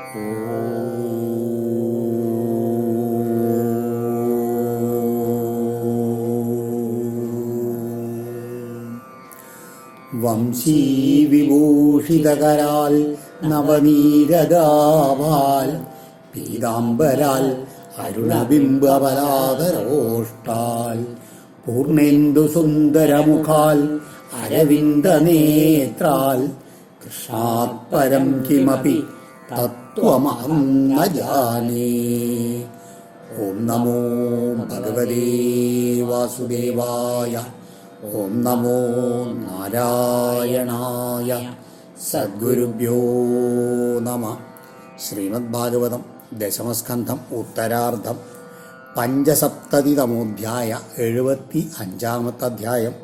വംശീവിഭൂഷിതകരാൽ നവനീരദാഭാൽ പീതാംബരാൽ അരുണബിംബബലാധരോഷ്ടാൽ പൂർണേന്ദു സുന്ദരമുഖാൽ അരവിന്ദനേത്രാൽ കൃഷ്ണാത് പരം കിമപി തത്വമഹം ന ജാനേ. ഓം നമോ ഭഗവതേ വാസുദേവായ. ഓം നമോ നാരായണായ. സദ്ഗുരുഭ്യോ നമ. ശ്രീമദ്ഭാഗവതം ദശമസ്കന്ധം ഉത്തരാർദ്ധം പഞ്ചസപ്തതിതമോധ്യായ 75-ാമത്തെ അധ്യായം.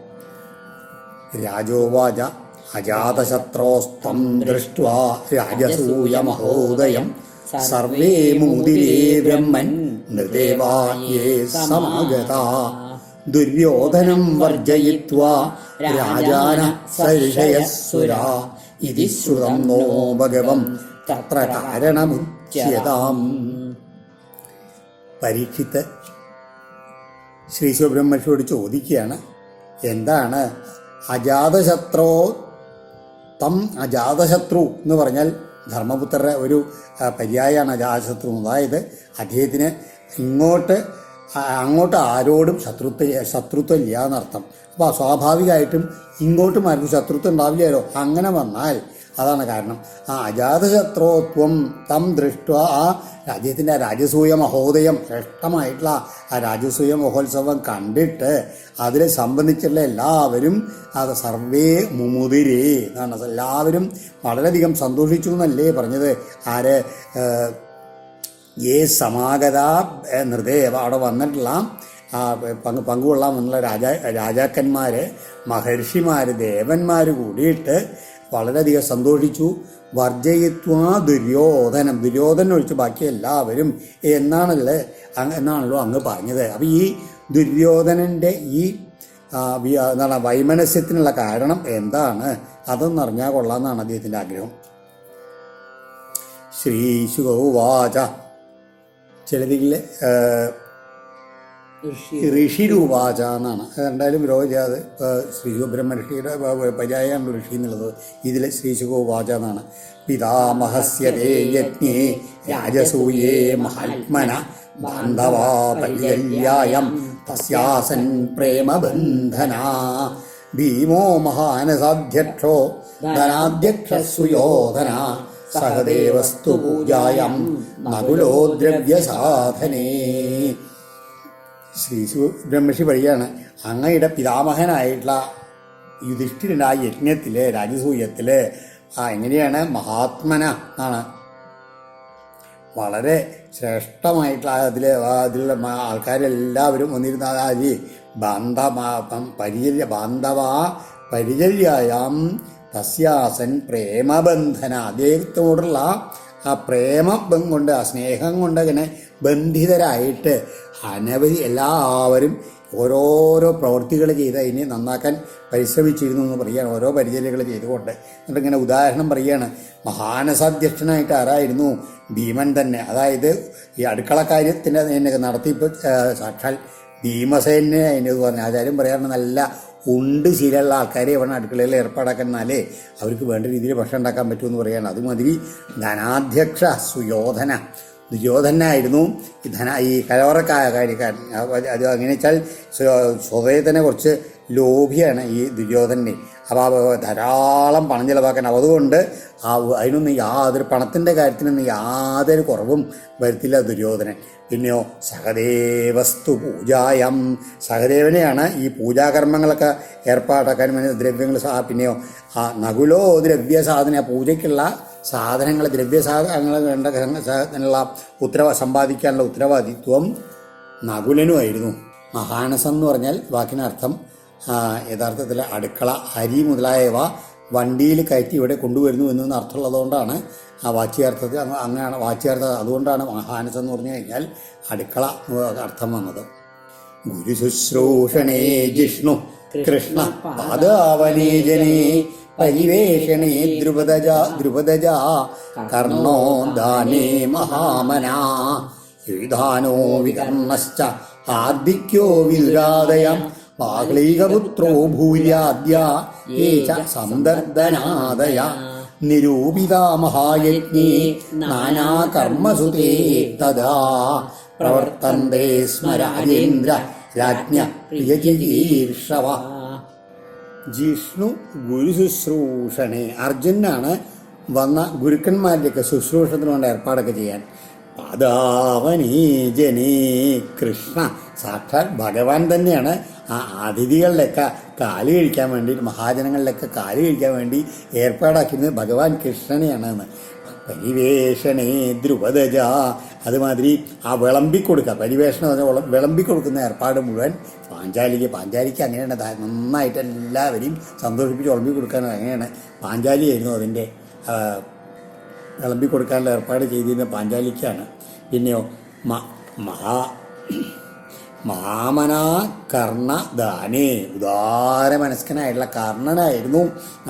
രാജോവാച അജാതശത്രോസ്ത്വം ദൃഷ്ട്വാ രാജസൂയമഹോദയം സർവേ മുദിരേ ബ്രഹ്മൻ നൃദേവാ യേ സമാഗതാ ദുര്യോധനം വർജയിത്വാ രാജാന സരിഷയസുരാ ഇതി ശ്രുതം നോ ഭഗവം തത്ര കാരണമുച്യതാം. പരീക്ഷിത്ത് ശ്രീ ശിവബ്രഹ്മർഷിയോട് ചോദിക്കുകയാണ്, എന്താണ് അജാതശത്രോ തം അജാതശത്രു എന്ന് പറഞ്ഞാൽ ധർമ്മപുത്രരുടെ ഒരു പര്യായമാണ് അജാതശത്രു. അതായത് അദ്ദേഹത്തിന് അങ്ങോട്ട് ആരോടും ശത്രുത്വം ഇല്ല എന്നർത്ഥം. അപ്പോൾ സ്വാഭാവികമായിട്ടും ഇങ്ങോട്ടും ആർക്കും ശത്രുത്വം ഉണ്ടാവില്ലല്ലോ. അങ്ങനെ വന്നാൽ അതാണ് കാരണം. ആ അജാതശത്രുത്വം തം ദൃഷ്ട ആ രാജ്യത്തിൻ്റെ രാജസൂയ മഹോദയം ശ്രേഷ്ഠമായിട്ടുള്ള ആ രാജസൂയ മഹോത്സവം കണ്ടിട്ട് അതിൽ സംബന്ധിച്ചുള്ള എല്ലാവരും അത് സർവേ മുമുതിരേ എന്നാണ്. എല്ലാവരും വളരെയധികം സന്തോഷിച്ചു എന്നല്ലേ പറഞ്ഞത്. ആര് ഏ സമാഗത നൃദേവ അവിടെ വന്നിട്ടുള്ള പങ്കുകൊള്ളാമെന്നുള്ള രാജാക്കന്മാർ, മഹർഷിമാർ, ദേവന്മാർ കൂടിയിട്ട് വളരെയധികം സന്തോഷിച്ചു. വർജയിത്വാ ദുര്യോധനം, ദുര്യോധനം ഒഴിച്ച് ബാക്കി എല്ലാവരും എന്നാണല്ലോ അങ്ങ് പറഞ്ഞത്. അപ്പം ഈ ദുര്യോധനൻ്റെ ഈ എന്താണ് വൈമനസ്യത്തിനുള്ള കാരണം എന്താണ് അതൊന്നും അറിഞ്ഞാൽ കൊള്ളാമെന്നാണ് അദ്ദേഹത്തിൻ്റെ ആഗ്രഹം. ശ്രീശുകോവാച ചിലതിൽ ഋഷിരൂപാച എന്നാണ്. എന്തായാലും വിരോധിച്ചത് ശ്രീശുബ്രഹ്മർഷിയുടെ പര്യായമാണ് ഋഷി എന്നുള്ളത്. ഇതിൽ ശ്രീശുകോവാച എന്നാണ്. പിതാമഹസ്യ തേ യജ്ഞേ രാജസൂയേ മഹാത്മന ബാന്ധവാ പരിചര്യായം തസ്യാസൻ പ്രേമബന്ധന ഭീമോ മഹാനസാധ്യക്ഷോ ധനാധ്യക്ഷ സുയോധന സഹദേവസ്തു പൂജായം നകുലോ ദ്രവ്യസാധനേ. ശ്രീ ബ്രഹ്മർഷി വഴിയാണ് അങ്ങയുടെ പിതാമഹനായിട്ടുള്ള യുധിഷ്ഠിരൻ്റെ ആ യജ്ഞത്തിൽ രാജസൂയത്തിൽ എങ്ങനെയാണ് മഹാത്മന എന്നാണ് വളരെ ശ്രേഷ്ഠമായിട്ടുള്ള അതിലുള്ള ആൾക്കാരെല്ലാവരും വന്നിരുന്ന അതിൽ ബാന്ധവാ പരിചര്യായം തസ്യാസൻ പ്രേമബന്ധന അദ്ദേഹത്തോടുള്ള ആ പ്രേമം കൊണ്ട് ആ സ്നേഹം കൊണ്ട് അങ്ങനെ ബന്ധിതരായിട്ട് അനവധി എല്ലാവരും ഓരോരോ പ്രവൃത്തികൾ ചെയ്ത് അതിനെ നന്നാക്കാൻ പരിശ്രമിച്ചിരുന്നു എന്ന് പറയുകയാണ്. ഓരോ പരിചര്യകൾ ചെയ്തുകൊണ്ട് എന്നിട്ടിങ്ങനെ ഉദാഹരണം പറയുകയാണ്. മഹാനസാധ്യക്ഷനായിട്ട് ആരായിരുന്നു? ഭീമൻ തന്നെ. അതായത് ഈ അടുക്കളക്കാര്യത്തിൻ്റെ അതിനൊക്കെ നടത്തിയപ്പോൾ സാക്ഷാൽ ഭീമസേനെ അതിൻ്റെ പറഞ്ഞ ആചാര്യം പറയാറുണ്ട്. നല്ല ഉണ്ട് ശീലമുള്ള ആൾക്കാരെ ഇവിടെ അടുക്കളയിൽ ഏർപ്പാടാക്കുന്നാലേ അവർക്ക് വേണ്ട രീതിയിൽ ഭക്ഷണം ഉണ്ടാക്കാൻ പറ്റുമെന്ന് പറയുകയാണ്. അതുമാതിരി ധനാധ്യക്ഷ സുയോധന, ദുര്യോധനായിരുന്നു ഈ കലവറക്കാര്യക്കാരൻ. അത് അങ്ങനെ വെച്ചാൽ സ്വതവേ തന്നെ കുറച്ച് ലോഭിയാണ് ഈ ദുര്യോധനെ. അപ്പോൾ ധാരാളം പണം ചിലവാക്കാൻ അതുകൊണ്ട് അതിനൊന്നും യാതൊരു പണത്തിൻ്റെ കാര്യത്തിനൊന്നും യാതൊരു കുറവും വരുത്തില്ല ദുര്യോധനൻ. പിന്നെയോ സഹദേവസ്തു പൂജായം, സഹദേവനെയാണ് ഈ പൂജാകർമ്മങ്ങളൊക്കെ ഏർപ്പാടാക്കാൻ വേണ്ടി ദ്രവ്യങ്ങൾ. പിന്നെയോ ആ നകുലോ ദ്രവ്യസാധന, പൂജയ്ക്കുള്ള സാധനങ്ങൾ ദ്രവ്യസാധനങ്ങൾ വേണ്ട സമ്പാദിക്കാനുള്ള ഉത്തരവാദിത്വം നകുലനുമായിരുന്നു. മഹാനസം എന്ന് പറഞ്ഞാൽ വാക്കിനർത്ഥം യഥാർത്ഥത്തിൽ അടുക്കള, അരി മുതലായവ വണ്ടിയിൽ കയറ്റി ഇവിടെ കൊണ്ടുവരുന്നു എന്നൊന്ന് അർത്ഥമുള്ളതുകൊണ്ടാണ് ആ വാച്യാർത്ഥത്തിൽ അങ്ങനെയാണ് വാച്യാർത്ഥം. അതുകൊണ്ടാണ് മഹാനസം എന്ന് പറഞ്ഞു കഴിഞ്ഞാൽ അടുക്കള അർത്ഥം വന്നത്. ഗുരുശുശ്രൂഷണേ ജിഷ്ണു കൃഷ്ണ പാദാവനേജനേ പരിവേഷണേ ദ്രുപദജ കർണോ ദാനേ മഹാമനാ യുധാനോ വികർണശ്ച ഹാർദിക്യോ വിദുരാദയം പാക്ലീകപുത്രോ ഭൂര്യാദ്യ യേ ച സന്ദർദനാദയ നിരൂപിതാ മഹായജ്ഞേ നാനാകർമ്മസു തേ തദാ പ്രവർത്തന്തേ സ്മ രാജേന്ദ്ര രാജ്ഞ പ്രിയചികീർഷവ. ജിഷ്ണു ഗുരുശുശ്രൂഷണെ, അർജുനാണ് വന്ന ഗുരുക്കന്മാരുടെയൊക്കെ ശുശ്രൂഷത്തിന് കൊണ്ട് ഏർപ്പാടൊക്കെ ചെയ്യാൻ. പാദാവനീജനേ കൃഷ്ണ, സാക്ഷാൽ ഭഗവാൻ തന്നെയാണ് ആ അതിഥികളിലൊക്കെ കാല് കഴിക്കാൻ വേണ്ടിയിട്ട്, മഹാജനങ്ങളിലൊക്കെ കാല് കഴിക്കാൻ വേണ്ടി ഏർപ്പാടാക്കുന്നത് ഭഗവാൻ കൃഷ്ണനെയാണ് എന്ന്. പരിവേഷണേ ദ്രുപദജ, അതുമാതിരി ആ വിളമ്പിക്കൊടുക്കുക, പരിവേഷണം വിളമ്പിക്കൊടുക്കുന്ന ഏർപ്പാട് മുഴുവൻ പാഞ്ചാലിക്ക് അങ്ങനെയാണ്. നന്നായിട്ട് എല്ലാവരെയും സന്തോഷിപ്പിച്ച് വിളമ്പി കൊടുക്കാനും അങ്ങനെയാണ്. പാഞ്ചാലിയായിരുന്നു അതിൻ്റെ വിളമ്പിക്കൊടുക്കാനുള്ള ഏർപ്പാട് ചെയ്തിരുന്ന പാഞ്ചാലിക്കാണ്. പിന്നെയോ മാമനാ കർണ ദാനേ, ഉദാരമനസ്കനായിട്ടുള്ള കർണനായിരുന്നു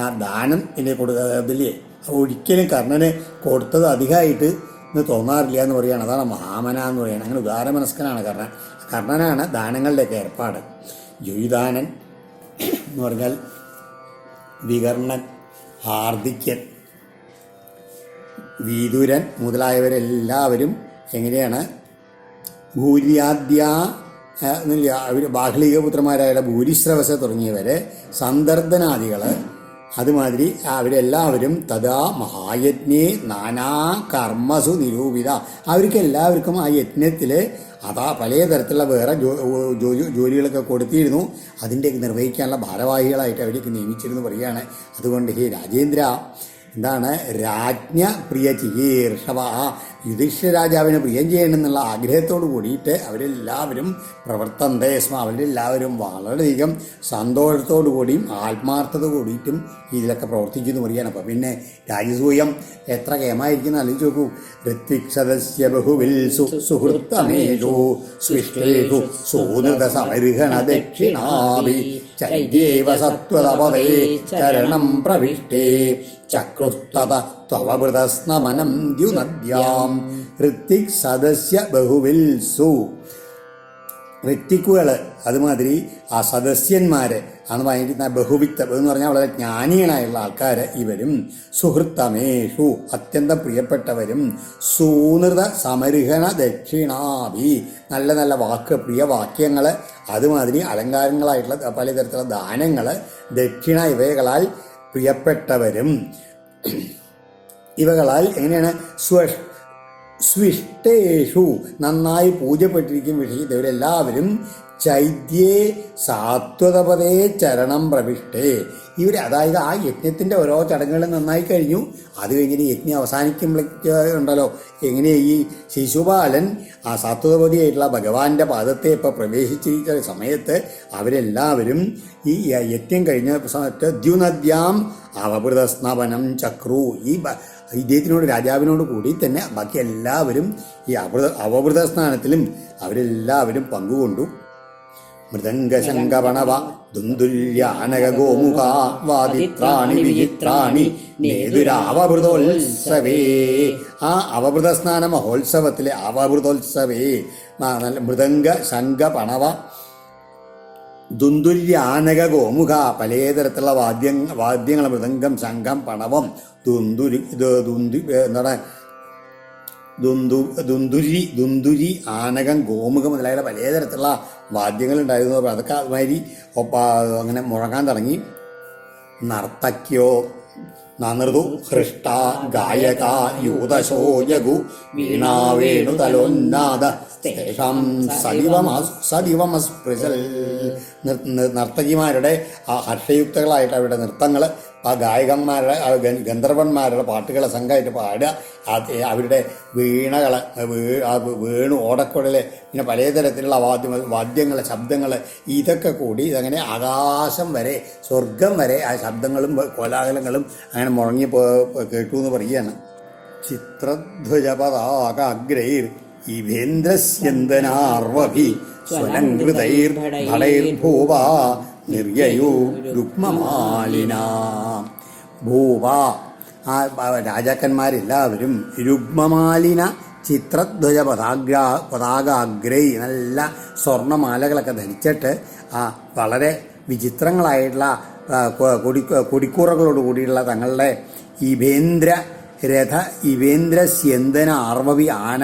ആ ദാനം എന്നെ അതില്ലേ. ഒരിക്കലും കർണന് കൊടുത്തത് അധികമായിട്ട് ഇന്ന് തോന്നാറില്ല എന്ന് പറയുകയാണ്. അതാണ് മഹാമന എന്ന് പറയുന്നത്. അങ്ങനെ ഉദാരമനസ്കനാണ് കർണനാണ് ദാനങ്ങളുടെയൊക്കെ ഏർപ്പാട്. യുയുധാനൻ എന്ന് പറഞ്ഞാൽ വികർണൻ, ഹാർദിക്യൻ, വിദുരൻ മുതലായവരെല്ലാവരും എങ്ങനെയാണ് ഭൂര്യാദ്യ അവർ ബാഹ്ലികപുത്രന്മാരായ ഭൂരിശ്രവസ തുടങ്ങിയവര്, സന്ദർദനാദികൾ, അതുമാതിരി അവരെല്ലാവരും തഥാ മഹായജ്ഞേ നാനാ കർമ്മസു നിരൂപിത, അവർക്ക് എല്ലാവർക്കും ആ യജ്ഞത്തിൽ അതാ പലതരത്തിലുള്ള വേറെ ജോലികളൊക്കെ കൊടുത്തിരുന്നു. അതിൻ്റെ നിർവഹിക്കാനുള്ള ഭാരവാഹികളായിട്ട് അവർക്ക് നിയമിച്ചിരുന്നു പറയുകയാണ്. അതുകൊണ്ട് ഹേ രാജേന്ദ്ര, എന്താണ് രാജ്ഞ പ്രിയ ചികീർഷവ, യുധിഷ്ഠിര രാജാവിനെ പ്രിയം ചെയ്യണമെന്നുള്ള ആഗ്രഹത്തോടു കൂടിയിട്ട് അവരെല്ലാവരും പ്രവർത്തന്തേ സ്മ, അവരെല്ലാവരും വളരെയധികം സന്തോഷത്തോടു കൂടിയും ആത്മാർത്ഥത കൂടിയിട്ടും ഇതിലൊക്കെ പ്രവർത്തിക്കുന്നു പറയുകയാണ്. അപ്പം പിന്നെ രാജസൂയം എത്ര കേമായിരിക്കുന്ന ആലോചിച്ച് നോക്കൂ. ഋത്വിക് സദസ്യ ബഹുവിൽ സുഹൃത്തമേഷു സ്വിഷ്ടേഷു സൂനൃത സമർഹണ ദക്ഷിണാഭി ചൈദ്യേവ സത്വതപദേ ചരണം പ്രവിഷ്ടേ ചക്രുസ്തത ത്വവൃതസ്നമനം ദ്യുനദ്യാം. ഋത്വിക് സദസ്യ ബഹുവിൽ ഋത്വിക്കുകൾ, അതുമാതിരി ആ സദസ്യന്മാര് ആണ് പറഞ്ഞിട്ട് ബഹുവിക്ത എന്ന് പറഞ്ഞാൽ വളരെ ജ്ഞാനികളായുള്ള ആൾക്കാർ. ഇവരും സുഹൃത്തമേഷു അത്യന്തം പ്രിയപ്പെട്ടവരും, സൂനൃത സമർഹണ ദക്ഷിണാഭി നല്ല നല്ല പ്രിയവാക്യങ്ങൾ, അതുമാതിരി അലങ്കാരങ്ങളായിട്ടുള്ള പലതരത്തിലുള്ള ദാനങ്ങൾ, ദക്ഷിണ ഇവകളാൽ പ്രിയപ്പെട്ടവരും. ഇവകളാൽ എങ്ങനെയാണ് സ്വിഷ്ടേഷു നന്നായി പൂജപ്പെട്ടിരിക്കും വിഷയത്തിൽ ഇവരെല്ലാവരും ചൈദ്യേ സാത്വതപദേ ചരണം പ്രവിഷ്ടേ. അതായത് ആ യജ്ഞത്തിൻ്റെ ഓരോ ചടങ്ങുകളും നന്നായി കഴിഞ്ഞു. അത് കഴിഞ്ഞിട്ട് യജ്ഞം അവസാനിക്കുമ്പോഴേക്കുണ്ടല്ലോ എങ്ങനെ ഈ ശിശുപാലൻ ആ സാത്വതപതിയായിട്ടുള്ള ഭഗവാന്റെ പാദത്തെ ഇപ്പോൾ പ്രവേശിച്ചിരിക്കുന്ന സമയത്ത് അവരെല്ലാവരും ഈ യജ്ഞം കഴിഞ്ഞ സമയത്ത് ദ്യുനദ്യാം അവഭൃതസ്നപനം ചക്രു, ഈ ഇദ്ദേഹത്തിനോട് രാജാവിനോട് കൂടി തന്നെ ബാക്കി എല്ലാവരും ഈ അവഭൃത സ്നാനത്തിലും അവരെല്ലാവരും പങ്കുകൊണ്ടു. മൃദംഗശങ്കപണവ ദുന്ദുല്യാനക ഗോമുഖ വാദിത്രാണി വിചിത്രാണി നേതുരാവഭൃതോത്സവേ. ആ അവഭൃത സ്നാന മഹോത്സവത്തിലെ അവഭൃതോത്സവേ നല്ല മൃദംഗ ശംഖ പണവ ദുന്ദുല്യാനക ഗോമുഖ പലതരത്തിലുള്ള വാദ്യങ്ങൾ, മൃദംഗം, ശംഖം, പണവം, എന്താണ് ദുന്ദുരി, ആനകം, ഗോമുഖം മുതലായ പലതരത്തിലുള്ള വാദ്യങ്ങൾ ഉണ്ടായിരുന്നു. അതൊക്കെ അതുമാതിരി അങ്ങനെ മുഴങ്ങാൻ തുടങ്ങി. നർത്തക്യോ നനൃതു ഹൃഷ്ട ഗായക യൂതശോ യഗു വീണാവേണുതലോന്നാദ സദിവമസ്പൃശൽ. നർത്തകിമാരുടെ ആ ഹർഷയുക്തകളായിട്ട് അവരുടെ നൃത്തങ്ങൾ, ആ ഗായകന്മാരുടെ ഗന്ധർവന്മാരുടെ പാട്ടുകളെ സംഘമായിട്ട് പാടുക, അവരുടെ വീണകൾ, വേണു, ഓടക്കുഴൽ, പിന്നെ പലതരത്തിലുള്ള വാദ്യങ്ങൾ, ശബ്ദങ്ങൾ, ഇതൊക്കെ കൂടി ഇതങ്ങനെ ആകാശം വരെ, സ്വർഗം വരെ ആ ശബ്ദങ്ങളും കോലാഹലങ്ങളും അങ്ങനെ മുഴങ്ങി കേട്ടു എന്ന് പറയുകയാണ്. ചിത്രധ്വജപതാകാഗ്രൈർ ഇവേന്ദ്രസ്യന്തനാർവഭി സ്വലംകൃതൈർഭടൈർഭൂവ നിർയയൂ രുക്മമാലിനാ. ഭൂവ. ആ രാജാക്കന്മാരെല്ലാവരും രുഗ്മമാലിന ചിത്രധ്വജ പതാകാഗ്രൈ നല്ല സ്വർണ്ണമാലകളൊക്കെ ധരിച്ചിട്ട് വളരെ വിചിത്രങ്ങളായിട്ടുള്ള കൊടിക്കൂറകളോട് കൂടിയുള്ള തങ്ങളുടെ ഇവേന്ദ്ര സ്യന്തന ആർവവി ആന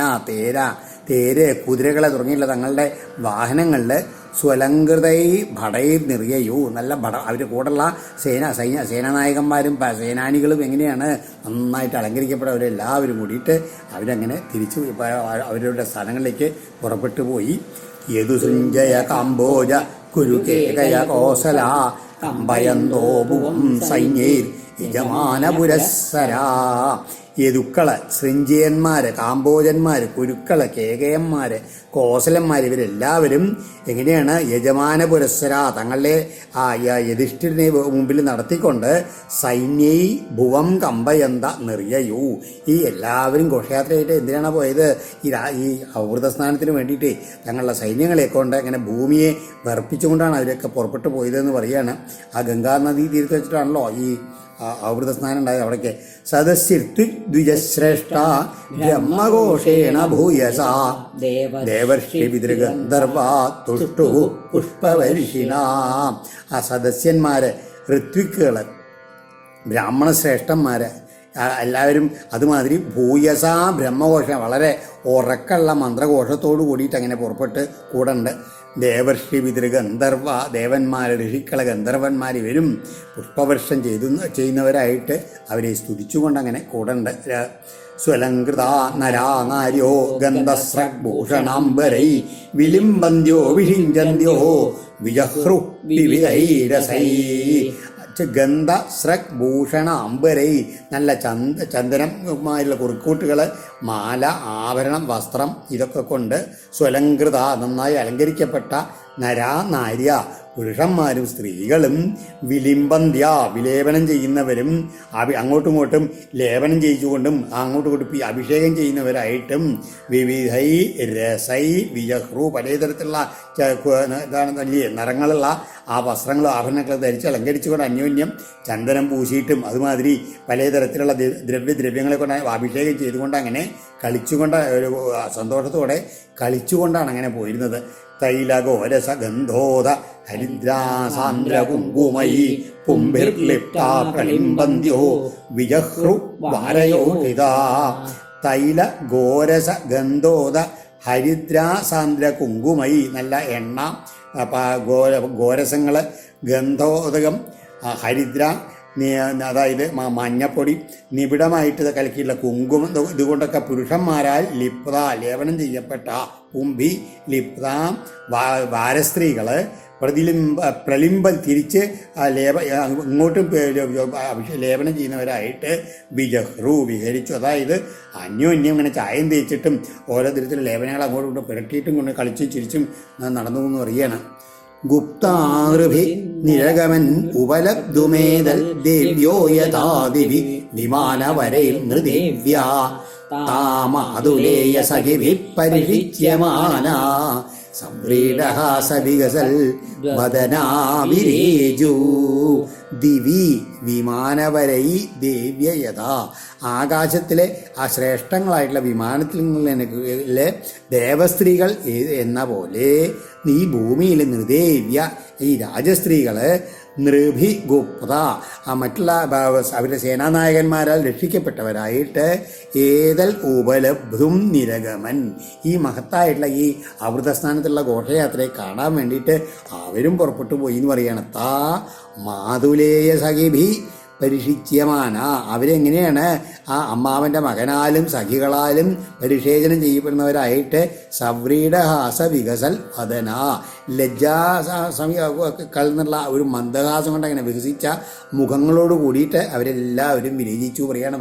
തേര് കുതിരകളെ തുടങ്ങിയുള്ള തങ്ങളുടെ വാഹനങ്ങളിൽ സ്വലങ്കൃതൈ ഭടൈർ നിറയൂ നല്ല അവരുടെ കൂടെയുള്ള സേനാനായകന്മാരും സേനാനികളും എങ്ങനെയാണ് നന്നായിട്ട് അലങ്കരിക്കപ്പെട്ടവരെല്ലാവരും കൂടിയിട്ട് അവരങ്ങനെ തിരിച്ചു അവരുടെ സ്ഥലങ്ങളിലേക്ക് പുറപ്പെട്ടു പോയി. യദുസൃഞ്ജയ കാംബോജ കുരുകേകയ കോസല കമ്പയന്തോ ഭുവം സൈന്യൈർ യജമാനപുരസ്സരാ. യദുക്കള്, സൃഞ്ജയന്മാര്, കാമ്പോജന്മാര്, കുരുക്കള്, കേകയന്മാര്, കോസലന്മാർ ഇവരെല്ലാവരും എങ്ങനെയാണ് യജമാന പുരസ്സര തങ്ങളുടെ യുധിഷ്ഠിരനെ മുമ്പിൽ നടത്തിക്കൊണ്ട് സൈന്യൈ ഭുവം കമ്പയന്ത നിറയൂ. ഈ എല്ലാവരും ഘോഷയാത്രയായിട്ട് എന്തിനാണ് പോയത്? ഈ ഔവൃതസ്നാനത്തിന് വേണ്ടിയിട്ട് തങ്ങളുടെ സൈന്യങ്ങളെ കൊണ്ട് അങ്ങനെ ഭൂമിയെ വിറപ്പിച്ചുകൊണ്ടാണ് അവരൊക്കെ പുറപ്പെട്ടു പോയതെന്ന് പറയാണ്. ആ ഗംഗാനദീ തീരത്ത് വെച്ചിട്ടാണല്ലോ ഈ ഔവൃതസ്നാനം ഉണ്ടായത്. അവിടേക്ക് സദസ്യർത്തുദ്വിജശ്രേഷ്ഠ ബ്രഹ്മഘോഷേണ ഭൂയസ ദേവർഷി പിതൃഗന്ധർവ തുഷ്ടു പുഷ്പവർഷിണ. ആ സദസ്യന്മാര്, ഋത്വിക്കുകള്, ബ്രാഹ്മണശ്രേഷ്ഠന്മാര് എല്ലാവരും അതുമാതിരി ഭൂയസ ബ്രഹ്മഘോഷം വളരെ ഉറക്കമുള്ള മന്ത്രഘോഷത്തോടു കൂടിയിട്ട് അങ്ങനെ പുറപ്പെട്ട് കൂടണ്ട്. ദേവർഷി പിതൃഗന്ധർവ ദേവന്മാർ, ഋഷിക്കള, ഗന്ധർവന്മാർ ഇവരും പുഷ്പവർഷം ചെയ്യുന്നവരായിട്ട് അവരെ സ്തുതിച്ചുകൊണ്ട് അങ്ങനെ കൂടണ്ട്. സ്വലങ്കൃത നരാനാര്യോ ഗന്ധസ്രഭൂഷണാംബരൈ വിലിംബന്ത്യോ വിഷിഞ്ചന്ത്യോ വിജഹ്രു വിവിധൈരസൈ. ഗന്ധ സ്രക് ഭൂഷണ അംബരൈ നല്ല ചന്ദനമായുള്ള കുറുക്കൂട്ടുകൾ, മാല, ആഭരണം, വസ്ത്രം ഇതൊക്കെ കൊണ്ട് സ്വലങ്കൃത നന്നായി അലങ്കരിക്കപ്പെട്ട നരാനാര്യ പുരുഷന്മാരും സ്ത്രീകളും വിലിംബന്ത്യ വിലേപനം ചെയ്യുന്നവരും അങ്ങോട്ടും ഇങ്ങോട്ടും ലേപനം ചെയ്യിച്ചുകൊണ്ടും അങ്ങോട്ടും ഇങ്ങോട്ടും അഭിഷേകം ചെയ്യുന്നവരായിട്ടും വിവിധൈ രസൈ വിജഹ്രു പലതരത്തിലുള്ള ഇതാണ് വലിയ നിറങ്ങളുള്ള ആ വസ്ത്രങ്ങളും ആഭരണങ്ങളും ധരിച്ച് അലങ്കരിച്ചുകൊണ്ട് അന്യോന്യം ചന്ദനം പൂശിയിട്ടും അതുമാതിരി പലതരത്തിലുള്ള ദ്രവ്യങ്ങളെ കൊണ്ട് അഭിഷേകം ചെയ്തുകൊണ്ട് അങ്ങനെ കളിച്ചുകൊണ്ട് ഒരു സന്തോഷത്തോടെ കളിച്ചുകൊണ്ടാണ് അങ്ങനെ പോയിരുന്നത്. തൈലഗോരസഗന്ധോദ ഹരിദ്രാസാന്ദ്രകുങ്കുമയി പുംഭിർലിപ്താ പ്രളിംബന്ത്യോ വിജഹ്രു വാരയോഷിത. തൈല ഗോരസ ഗന്ധോദ ഹരിദ്രാസാന്ദ്ര കുങ്കുമയി നല്ല എണ്ണ, ഗോരസങ്ങൾ, ഗന്ധോദകം, ഹരിദ്ര അതായത് മഞ്ഞപ്പൊടി, നിബിഡമായിട്ട് കലക്കിയുള്ള കുങ്കുമം ഇതുകൊണ്ടൊക്കെ പുരുഷന്മാരാൽ ലിപ്ത ലേപനം ചെയ്യപ്പെട്ട കുംഭി ലിപ്ത വാരസ്ത്രീകൾ പ്രളിംബം തിരിച്ച് ഇങ്ങോട്ടും ലേപനം ചെയ്യുന്നവരായിട്ട് വിജഹ്രു വിഹരിച്ചു. അതായത് അന്യോന്യം ഇങ്ങനെ ചായം തേച്ചിട്ടും ഓരോ തരത്തിലുള്ള ലേപനങ്ങൾ അങ്ങോട്ടും ഇങ്ങോട്ടും പുരട്ടിയിട്ടും കൊണ്ട് കളിച്ചും ചിരിച്ചും നടന്നു എന്ന് പറയുകയാണ്. ഗുപ്താർഭി നിരഗമൻ ഉപലബ്ധുമേതൽ ദേവ്യോ യഥാദിവി വിമാനവരൈർ നൃദേവ്യ താമാതുലേയ സഖിഭി പരിഷിച്യമാന സംവ്രീഡഹാസവികസൽ വദനാവിരേജു. ദിവി വിമാനവരൈ ദേവ്യയഥ ആകാശത്തിലെ ആ ശ്രേഷ്ഠങ്ങളായിട്ടുള്ള വിമാനത്തിലെ ദേവസ്ത്രീകൾ എന്ന പോലെ ഈ ഭൂമിയിൽ നൃദേവ്യ ഈ രാജസ്ത്രീകൾ നൃഭി ഗുപ്ത മറ്റുള്ള അവരുടെ സേനാനായകന്മാരാൽ രക്ഷിക്കപ്പെട്ടവരായിട്ട് ഏതൽ ഉപലബ്ധും നിരഗമൻ ഈ മഹത്തായിട്ടുള്ള ഈ അമൃതസ്നാനത്തുള്ള ഘോഷയാത്രയെ കാണാൻ വേണ്ടിയിട്ട് അവരും പുറപ്പെട്ടു പോയി എന്ന് പറയുകയാണ്. താ മാതുലേയ സഖിഭി പരിഷിച്യമാന അവരെങ്ങനെയാണ് ആ അമ്മാവൻ്റെ മകനാലും സഖികളാലും പരിഷേചനം ചെയ്യപ്പെടുന്നവരായിട്ട് സവ്രീഡഹാസ വികസൽ വദന ലജ്ജാസമികളുന്നുള്ള ഒരു മന്ദഹാസം കൊണ്ട് അങ്ങനെ വികസിച്ച മുഖങ്ങളോട് കൂടിയിട്ട് അവരെല്ലാവരും വിരചിച്ചു പറയാണ്.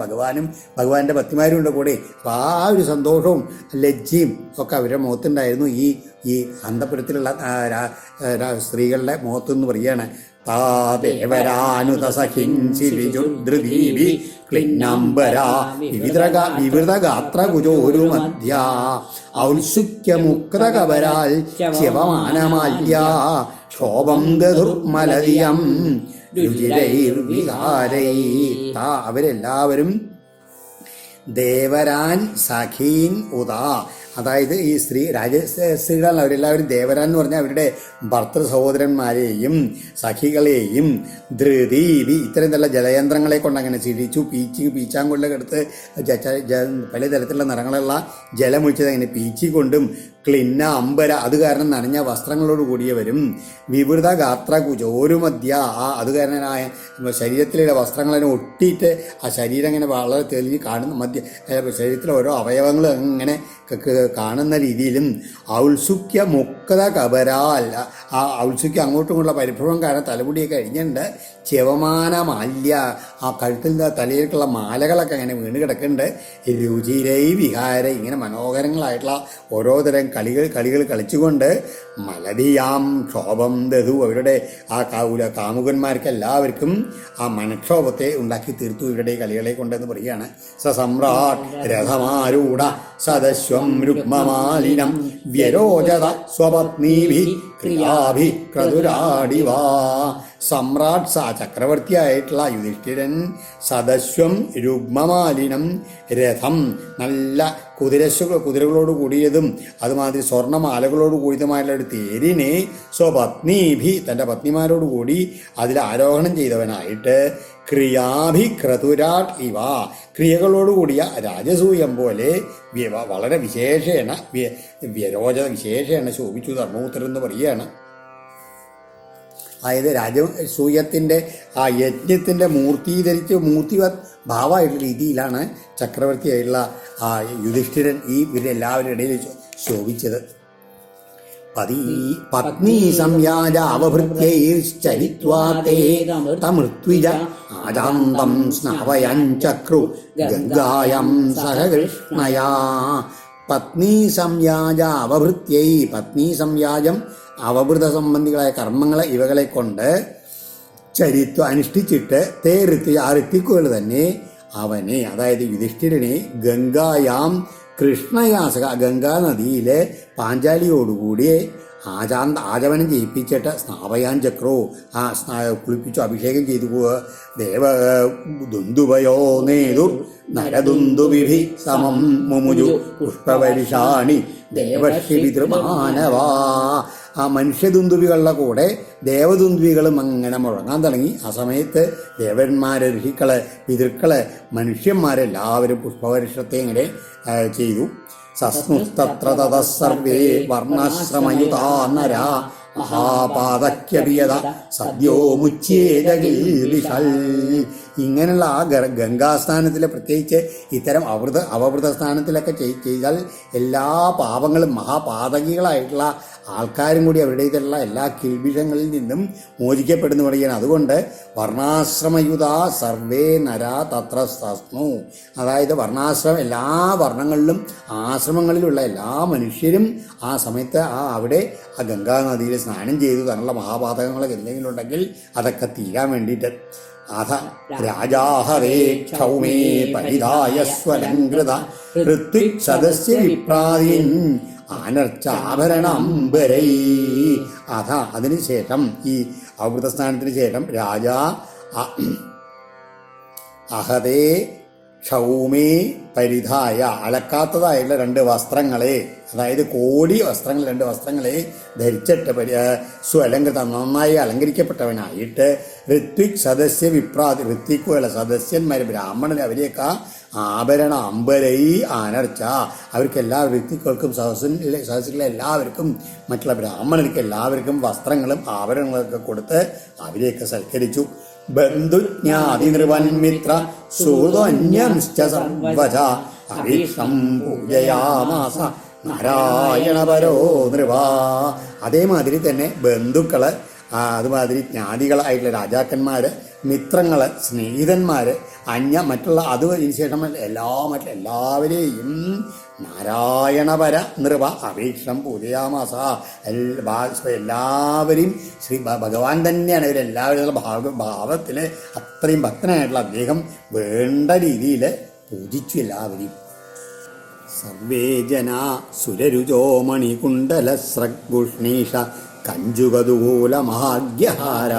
ഭഗവാന്റെ ഭക്തിമാരും കൂടെ അപ്പോൾ ആ ഒരു സന്തോഷവും ലജ്ജയും ഒക്കെ അവരുടെ മുഖത്തുണ്ടായിരുന്നു. ഈ അന്തപുരത്തിലുള്ള സ്ത്രീകളുടെ മുഖത്തെന്ന് പറയുകയാണ്. താദേവരാനുതസഹിംസിവിജുദ്രുദീവി ക്ലിന്നംബരാ വിവൃതഗാത്രകുജോരുമധ്യ ഔത്സുക്യമുക്തകവരാൽ ശിവമാനമാല്യ ശോഭം ദധുർമലതിയം രുചിരൈർവിഹാരൈ. അവരെല്ലാവരും ദേവരാൻ സഖീൻ ഉദാ, അതായത് ഈ രാജസ്ത്രീകളാണ് അവരെല്ലാവരും. ദേവരാൻ എന്ന് പറഞ്ഞാൽ അവരുടെ ഭർത്തൃ സഹോദരന്മാരെയും സഖികളെയും ധൃതീവി ഇത്തരം നല്ല ജലയന്ത്രങ്ങളെ കൊണ്ട് അങ്ങനെ ചിരിച്ചു പീച്ചാങ്കൊണ്ടൊക്കെ എടുത്ത് പലതരത്തിലുള്ള നിറങ്ങളുള്ള ജലമൊഴിച്ചത് അങ്ങനെ പീച്ചിക്കൊണ്ടും ക്ലിന്ന അമ്പര അത് കാരണം നനഞ്ഞ വസ്ത്രങ്ങളോട് കൂടിയവരും വിവൃത ഗാത്ര കുചോരുമധ്യ അത് കാരണനായ ശരീരത്തിലെ വസ്ത്രങ്ങളെ ഒട്ടിയിട്ട് ആ ശരീരം അങ്ങനെ വളരെ തെളിഞ്ഞ് കാണുന്ന ശരീരത്തിലെ ഓരോ അവയവങ്ങൾ അങ്ങനെ കാണുന്ന രീതിയിലും ഔത്സുക്യ മുക്ത കബരാൽ ആ ഔത്സുക്യം അങ്ങോട്ടും ഇങ്ങോട്ടുള്ള പരിഭ്രമം കാരണം തലമുടിയൊക്കെ കഴിഞ്ഞിട്ടുണ്ട്. ചെവമാന മാല്യ ആ കഴുത്തിൽ തലയിലേക്കുള്ള മാലകളൊക്കെ അങ്ങനെ വീണ് കിടക്കുന്നുണ്ട്. രുചിരൈ വിഹാര ഇങ്ങനെ മനോഹരങ്ങളായിട്ടുള്ള ഓരോതരം കളികൾ കളിച്ചുകൊണ്ട് മലതിയാം ക്ഷോഭം ദതു അവരുടെ ആ കാമുകന്മാർക്ക് എല്ലാവർക്കും ആ മനക്ഷോഭത്തെ ഉണ്ടാക്കി തീർത്തു ഇവരുടെ കളികളെ കൊണ്ടെന്ന് പറയുകയാണ്. സമ്രാട് രഥമാരൂഢ സദസ്വം രുക്മമാലിനം വ്യരോചത സ്വപത്നീഭി ക്രിയാഭി ക്രതുരാടിവാ. സമ്രാട് ചക്രവർത്തിയായിട്ടുള്ള യുധിഷ്ഠിരൻ സദസ്വം രുഗ്മമാലിനം രഥം നല്ല കുതിരകളോട് കൂടിയതും അതുമാതിരി സ്വർണ്ണമാലകളോട് കൂടിയതുമായിട്ടുള്ള ഒരു തേരിനെ സ്വപത്നീഭി തൻ്റെ പത്നിമാരോട് കൂടി അതിൽ ആരോഹണം ചെയ്തവനായിട്ട് ക്രിയാഭി ക്രതുരാട് ഇവ ക്രിയകളോടുകൂടിയ രാജസൂയം പോലെ വളരെ വിശേഷേണ വ്യരോചന വിശേഷേണ ശോഭിച്ചു ധർമ്മപുത്രൻ എന്ന് പറയുകയാണ്. അതായത് രാജസൂയത്തിൻ്റെ ആ യജ്ഞത്തിൻ്റെ മൂർത്തിവത് ഭാവമായിട്ടുള്ള രീതിയിലാണ് ചക്രവർത്തിയായിട്ടുള്ള ആ യുധിഷ്ഠിരൻ ഇവരെല്ലാവരുടെ ഇടയിൽ ശോഭിച്ചത്. പത്നി സംയാജ അവഭൃത്യൈശ്ചരിത്വാ തമൃത്വിജ ആജാന്തം സ്നാവയൻ ചക്രു ഗംഗായം സഹകൃഷ്ണയാ. പത്നി സംയാജ അവഭൃത്യൈ പത്നി സംയാജം അവഭൃത സംബന്ധികളായ കർമ്മങ്ങളെ ഇവകളെ കൊണ്ട് അനുഷ്ഠിച്ചിട്ട് ആ ഋത്തിക്കുകൾ തന്നെ അവനെ അതായത് യുധിഷ്ഠിരനെ ഗംഗായാം കൃഷ്ണയാസക ഗംഗാ നദിയിലെ പാഞ്ചാലിയോടുകൂടി ആചമനം ചെയ്യിപ്പിച്ചിട്ട് സ്നാപയാൻ ചക്രോ കുളിപ്പിച്ചു അഭിഷേകം ചെയ്തു ദേവ ദുന്ദുഭയോ നേതുർ നരദുന്ദുഭിഭി സമം മുമുജു പുഷ്പവരിഷാണി ദേവർഷി പിതൃമാനവാ. ആ മനുഷ്യദുന്ദുവികളുടെ കൂടെ ദേവദുന്ദുവികളും അങ്ങനെ മുഴങ്ങാൻ തുടങ്ങി. ആ സമയത്ത് ദേവന്മാരെ ഋഷികള് പിതൃക്കള് മനുഷ്യന്മാരെല്ലാവരും പുഷ്പവരിഷത്തെ ഇങ്ങനെ ചെയ്തു. സസ്നുസ്തത്ര തതഃ സർവേ വർണ്ണാശ്രമയുതാ നരാ മഹാപാതക്യപിയത സദ്യോ മുച്യേതകിൽവിഷൽ. ഇങ്ങനെയുള്ള ആ ഗംഗാസ്നാനത്തിൽ പ്രത്യേകിച്ച് ഇത്തരം അവഭൃത സ്നാനത്തിലൊക്കെ ചെയ്താൽ എല്ലാ പാപങ്ങളും മഹാപാതകികളായിട്ടുള്ള ആൾക്കാരും കൂടി അവരുടേതുള്ള എല്ലാ കിൽബിഷങ്ങളിൽ നിന്നും മോചിക്കപ്പെടുന്നു പറയുകയാണ്. അതുകൊണ്ട് വർണ്ണാശ്രമയുത സർവേ നര തത്ര സസ്നു, അതായത് വർണ്ണാശ്രമം എല്ലാ വർണ്ണങ്ങളിലും ആശ്രമങ്ങളിലുള്ള എല്ലാ മനുഷ്യരും ആ സമയത്ത് അവിടെ ആ ഗംഗാനദിയിൽ സ്നാനം ചെയ്തു തന്നുള്ള മഹാപാതകങ്ങളൊക്കെ എന്തെങ്കിലും ഉണ്ടെങ്കിൽ അതൊക്കെ തീരാൻ വേണ്ടിയിട്ട്. അഥ രാജാഹവേ ക്ഷൗമേ പരിധായ സ്വലങ്കൃത ഋത്വിക് സദസ്യ വിപ്രാദീൻ ആനർച്ചാഭരണംബരൈ. അഥ അതിനുശേഷം ഈ അവൃതസ്നാനത്തിന് ശേഷം രാജാ അഹതേ ക്ഷൗമേ പരിധായ അലക്കാത്തതായുള്ള 2 വസ്ത്രങ്ങളെ, അതായത് കോടി വസ്ത്രങ്ങൾ 2 വസ്ത്രങ്ങളെ ധരിച്ചിട്ട് സ്വലങ്കൃത നന്നായി അലങ്കരിക്കപ്പെട്ടവനായിട്ട് ഋത്വിക് സദസ്യ വിപ്രാതി ഋത്വിക്കുള്ള സദസ്യന്മാർ ബ്രാഹ്മണർ അവരെയൊക്കെ ആഭരണ അമ്പരൈ ആനർച്ച അവർക്കെല്ലാ ഋത്വിക്കൾക്കും സദസ്സിലെ എല്ലാവർക്കും മറ്റുള്ള ബ്രാഹ്മണർക്ക് എല്ലാവർക്കും വസ്ത്രങ്ങളും ആഭരണങ്ങളൊക്കെ കൊടുത്ത് അവരെയൊക്കെ സൽക്കരിച്ചു. ബന്ധുജ്ഞാതിനൃവന്മിത്ര സുഹൃദന്യംശ്ച സർവജ ഹരിഷം പൂജയാമാസ നാരായണപരോ നൃവ. അതേമാതിരി തന്നെ ബന്ധുക്കള് അതുമാതിരി ജ്ഞാതികളായിട്ടുള്ള രാജാക്കന്മാര് മിത്രങ്ങള് സ്നേഹിതന്മാര് മറ്റുള്ള അതിന് ശേഷം എല്ലാവരെയും നാരായണപര നൃപ അപേക്ഷം പൂജയാമാസ എല്ലാവരെയും ഭഗവാൻ തന്നെയാണ് ഇവരെല്ലാവരും ഭാവത്തിൽ അത്രയും ഭക്തനായിട്ടുള്ള അദ്ദേഹം വേണ്ട രീതിയിൽ പൂജിച്ചു എല്ലാവരെയും. സർവേ ജനാ സുരരുചോ മണികുണ്ടല സ്രഗ്ഭുഷ്ണീഷ കഞ്ചുകദൂല മഹാഗ്യഹാര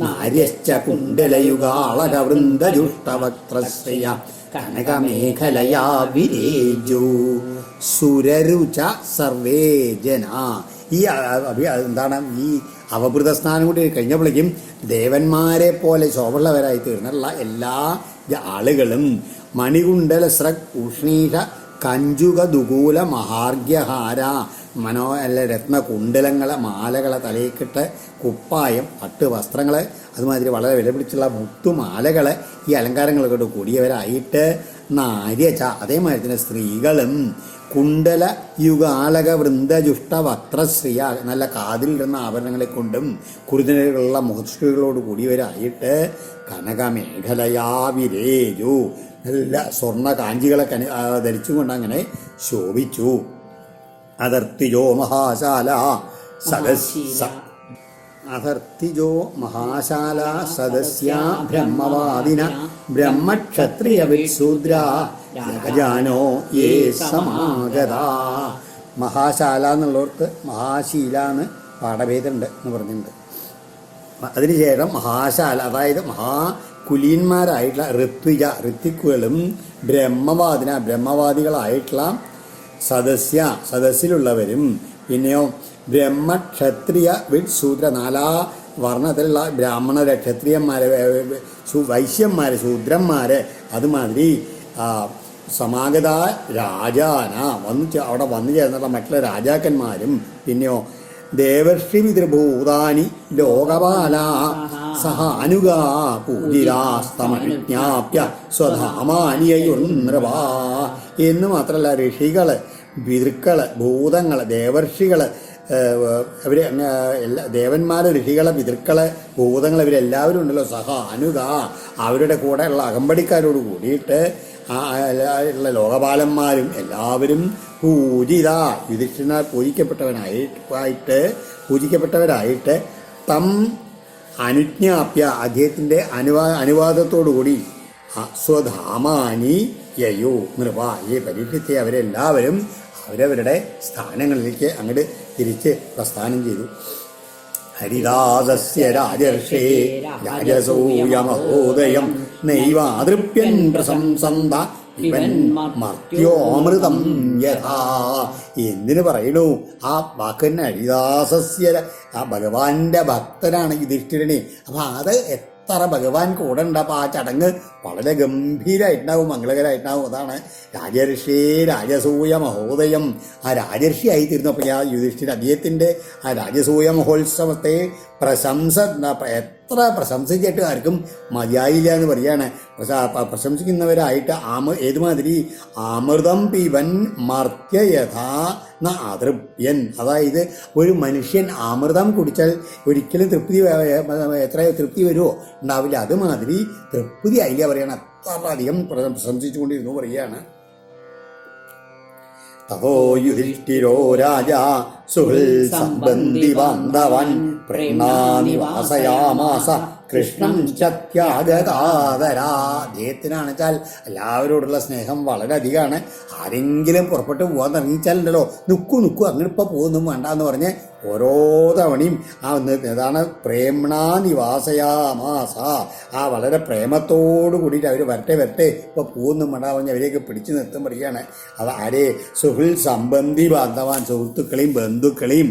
നാര്യശ്ച കുണ്ടലയുഗാളകവൃന്ദജുഷ്ടവക്ത്രശ്രിയ കനകമേഖലയാ വിരേജു സുരരുച സർവേ ജന. ഈ എന്താണ് ഈ അവഭൃത സ്നാനം കൂടി കഴിഞ്ഞപ്പോഴേക്കും ദേവന്മാരെ പോലെ ശോഭുള്ളവരായി തീർന്നുള്ള എല്ലാ ആളുകളും മണികുണ്ടല സ്രക് ഉഷ്ണീഷ കഞ്ചുക ദുകൂല മഹാർഗ്യഹാര അല്ല രത്നകുണ്ടലങ്ങളെ മാലകളെ തലയിക്കിട്ട് കുപ്പായം പട്ട് വസ്ത്രങ്ങൾ അതുമാതിരി വളരെ വില പിടിച്ചുള്ള മുത്തുമാലകൾ ഈ അലങ്കാരങ്ങളൊക്കെ കൂടിയവരായിട്ട് നാര്യച അതേമാതിരി തന്നെ സ്ത്രീകളും കുണ്ടല യുഗാലക വൃന്ദജുഷ്ട വക്രശ്രിയ നല്ല കാതിലിടുന്ന ആഭരണങ്ങളെ കൊണ്ടും കുറുതലുകളുള്ള മുഖശ്രീകളോട് കൂടിയവരായിട്ട് കനകമേഖലയാ വിരേജു നല്ല സ്വർണ്ണ കാഞ്ചികളെ ധരിച്ചുകൊണ്ട് അങ്ങനെ ശോഭിച്ചു. അതർത്തിജോ മഹാശാല അധർത്തിജോ മഹാശാല സദസ്യ ബ്രഹ്മവാദിന ബ്രഹ്മക്ഷത്രിയ വിശൂദ്ര ജഗജാനോ യേ സമാഗത. മഹാശാല എന്നുള്ളവർക്ക് മഹാശീല എന്ന് പാഠഭേദമുണ്ട് എന്ന് പറഞ്ഞിട്ടുണ്ട്. അതിനുശേഷം മഹാശാല അതായത് മഹാകുലീന്മാരായിട്ടുള്ള ഋത്വിക്കുകളും ബ്രഹ്മവാദികളായിട്ടുള്ള സദസ്സിലുള്ളവരും പിന്നെയോ ബ്രഹ്മക്ഷത്രിയ വിശൂദ്ര നാലാ വർണ്ണത്തിലുള്ള ബ്രാഹ്മണരെ ക്ഷത്രിയന്മാരെ വൈശ്യന്മാരെ ശൂദ്രന്മാരെ അതുമാതിരി സമാഗത രാജാന അവിടെ വന്നു ചേർന്നുള്ള മറ്റുള്ള രാജാക്കന്മാരും പിന്നെയോ ദേവർഷി പിതൃഭൂതാനി ലോകപാല സഹാനുഗാ പൂജിരാസ്തമജ്ഞാപ്യ സ്വധാമാനിയുന്നൃവാ എന്ന് മാത്രമല്ല ഋഷികള് പിതൃക്കള് ഭൂതങ്ങള് ദേവർഷികള് അവർ എല്ലാ ദേവന്മാരെ ഋഷികളെ പിതൃക്കളെ ഭൂതങ്ങൾ ഇവരെല്ലാവരും ഉണ്ടല്ലോ അനുക അവരുടെ കൂടെ ഉള്ള അകമ്പടിക്കാരോട് കൂടിയിട്ട് ഉള്ള ലോകപാലന്മാരും എല്ലാവരും യുധിഷ്ഠിരനാൽ പൂജിക്കപ്പെട്ടവരായിട്ട് തം അനുജ്ഞാപ്യ അദ്ദേഹത്തിൻ്റെ അനുവാദത്തോടുകൂടി സ്വധാമാനി യയോ നൃപ ഈ പരീക്ഷത്തെ അവരെല്ലാവരും അവരവരുടെ സ്ഥാനങ്ങളിലേക്ക് അങ്ങോട്ട് തിരിച്ച് പ്രസ്ഥാനം ചെയ്തു. ഹരിദാസസ്യ രാജർഷേ രാജസൂയമഹോദയം നൈവാതൃപ്യൻ പ്രശംസന്ത ഇവൻ മർത്യോമൃതം യഥാ. എന്തിനു പറയണു? ആ വാക്ക് തന്നെ ഹരിദാസസ്യ ആ ഭഗവാന്റെ ഭക്തനാണ് യുധിഷ്ഠിരനെ. അപ്പൊ അത് എത്ര ഭഗവാൻ കൂടെ ഉണ്ടാവും. ആ ചടങ്ങ് വളരെ ഗംഭീരമായിട്ടുണ്ടാവും, മംഗളകരമായിട്ടുണ്ടാവും. അതാണ് രാജർഷി രാജസൂയ മഹോദയം. ആ രാജർഷി ആയിത്തീർന്നപ്പോൾ ആ യുധിഷ്ഠിരൻ അദ്ദേഹത്തിൻ്റെ ആ രാജസൂയ മഹോത്സവത്തെ എത്ര പ്രശംസിച്ചിട്ട് ആർക്കും മതിയായില്ല എന്ന് പറയാണ്. പ്രശംസിക്കുന്നവരായിട്ട് ഏതുമാതിരി അമൃതം പിബൻ മർത്യ യഥാ ന അതൃപ്യൻ. അതായത് ഒരു മനുഷ്യൻ അമൃതം കുടിച്ചാൽ ഒരിക്കലും എത്ര തൃപ്തി വരുമോ? ഉണ്ടാവില്ല. അതുമാതിരി തൃപ്തി ആയില്ല പറയാണ്. അത്ര അധികം പ്രശംസിച്ചുകൊണ്ടിരുന്നു പറയുകയാണ്. തപോ യുധിഷ്ഠിരോ രാജാ സുഹൃൽ സംബന്ധി ബാന്ധവൻ പ്രേമാനിവാസയാമാസ കൃഷ്ണം ത്യാഗകാതരാ. അദ്ദേഹത്തിനാണ് വെച്ചാൽ എല്ലാവരോടുള്ള സ്നേഹം വളരെ അധികമാണ്. ആരെങ്കിലും പുറപ്പെട്ട് പോകാൻ തുടങ്ങിച്ചാലുണ്ടല്ലോ നുക്കു അങ്ങനെ ഇപ്പോൾ പോകുന്നു വേണ്ടെന്ന് പറഞ്ഞ് ഓരോ തവണയും ഏതാണ് പ്രേംണാനിവാസയാമാസ ആ വളരെ പ്രേമത്തോടു കൂടിയിട്ട് അവർ വരട്ടെ ഇപ്പോൾ പോകുന്നു വേണ്ട പറഞ്ഞ് അവരെയൊക്കെ പിടിച്ചു നിർത്തും പറയുകയാണ്. അത് ആരെ സുഹൃൽ സംബന്ധി ബാന്ധവാൻ സുഹൃത്തുക്കളെയും ബന്ധുക്കളെയും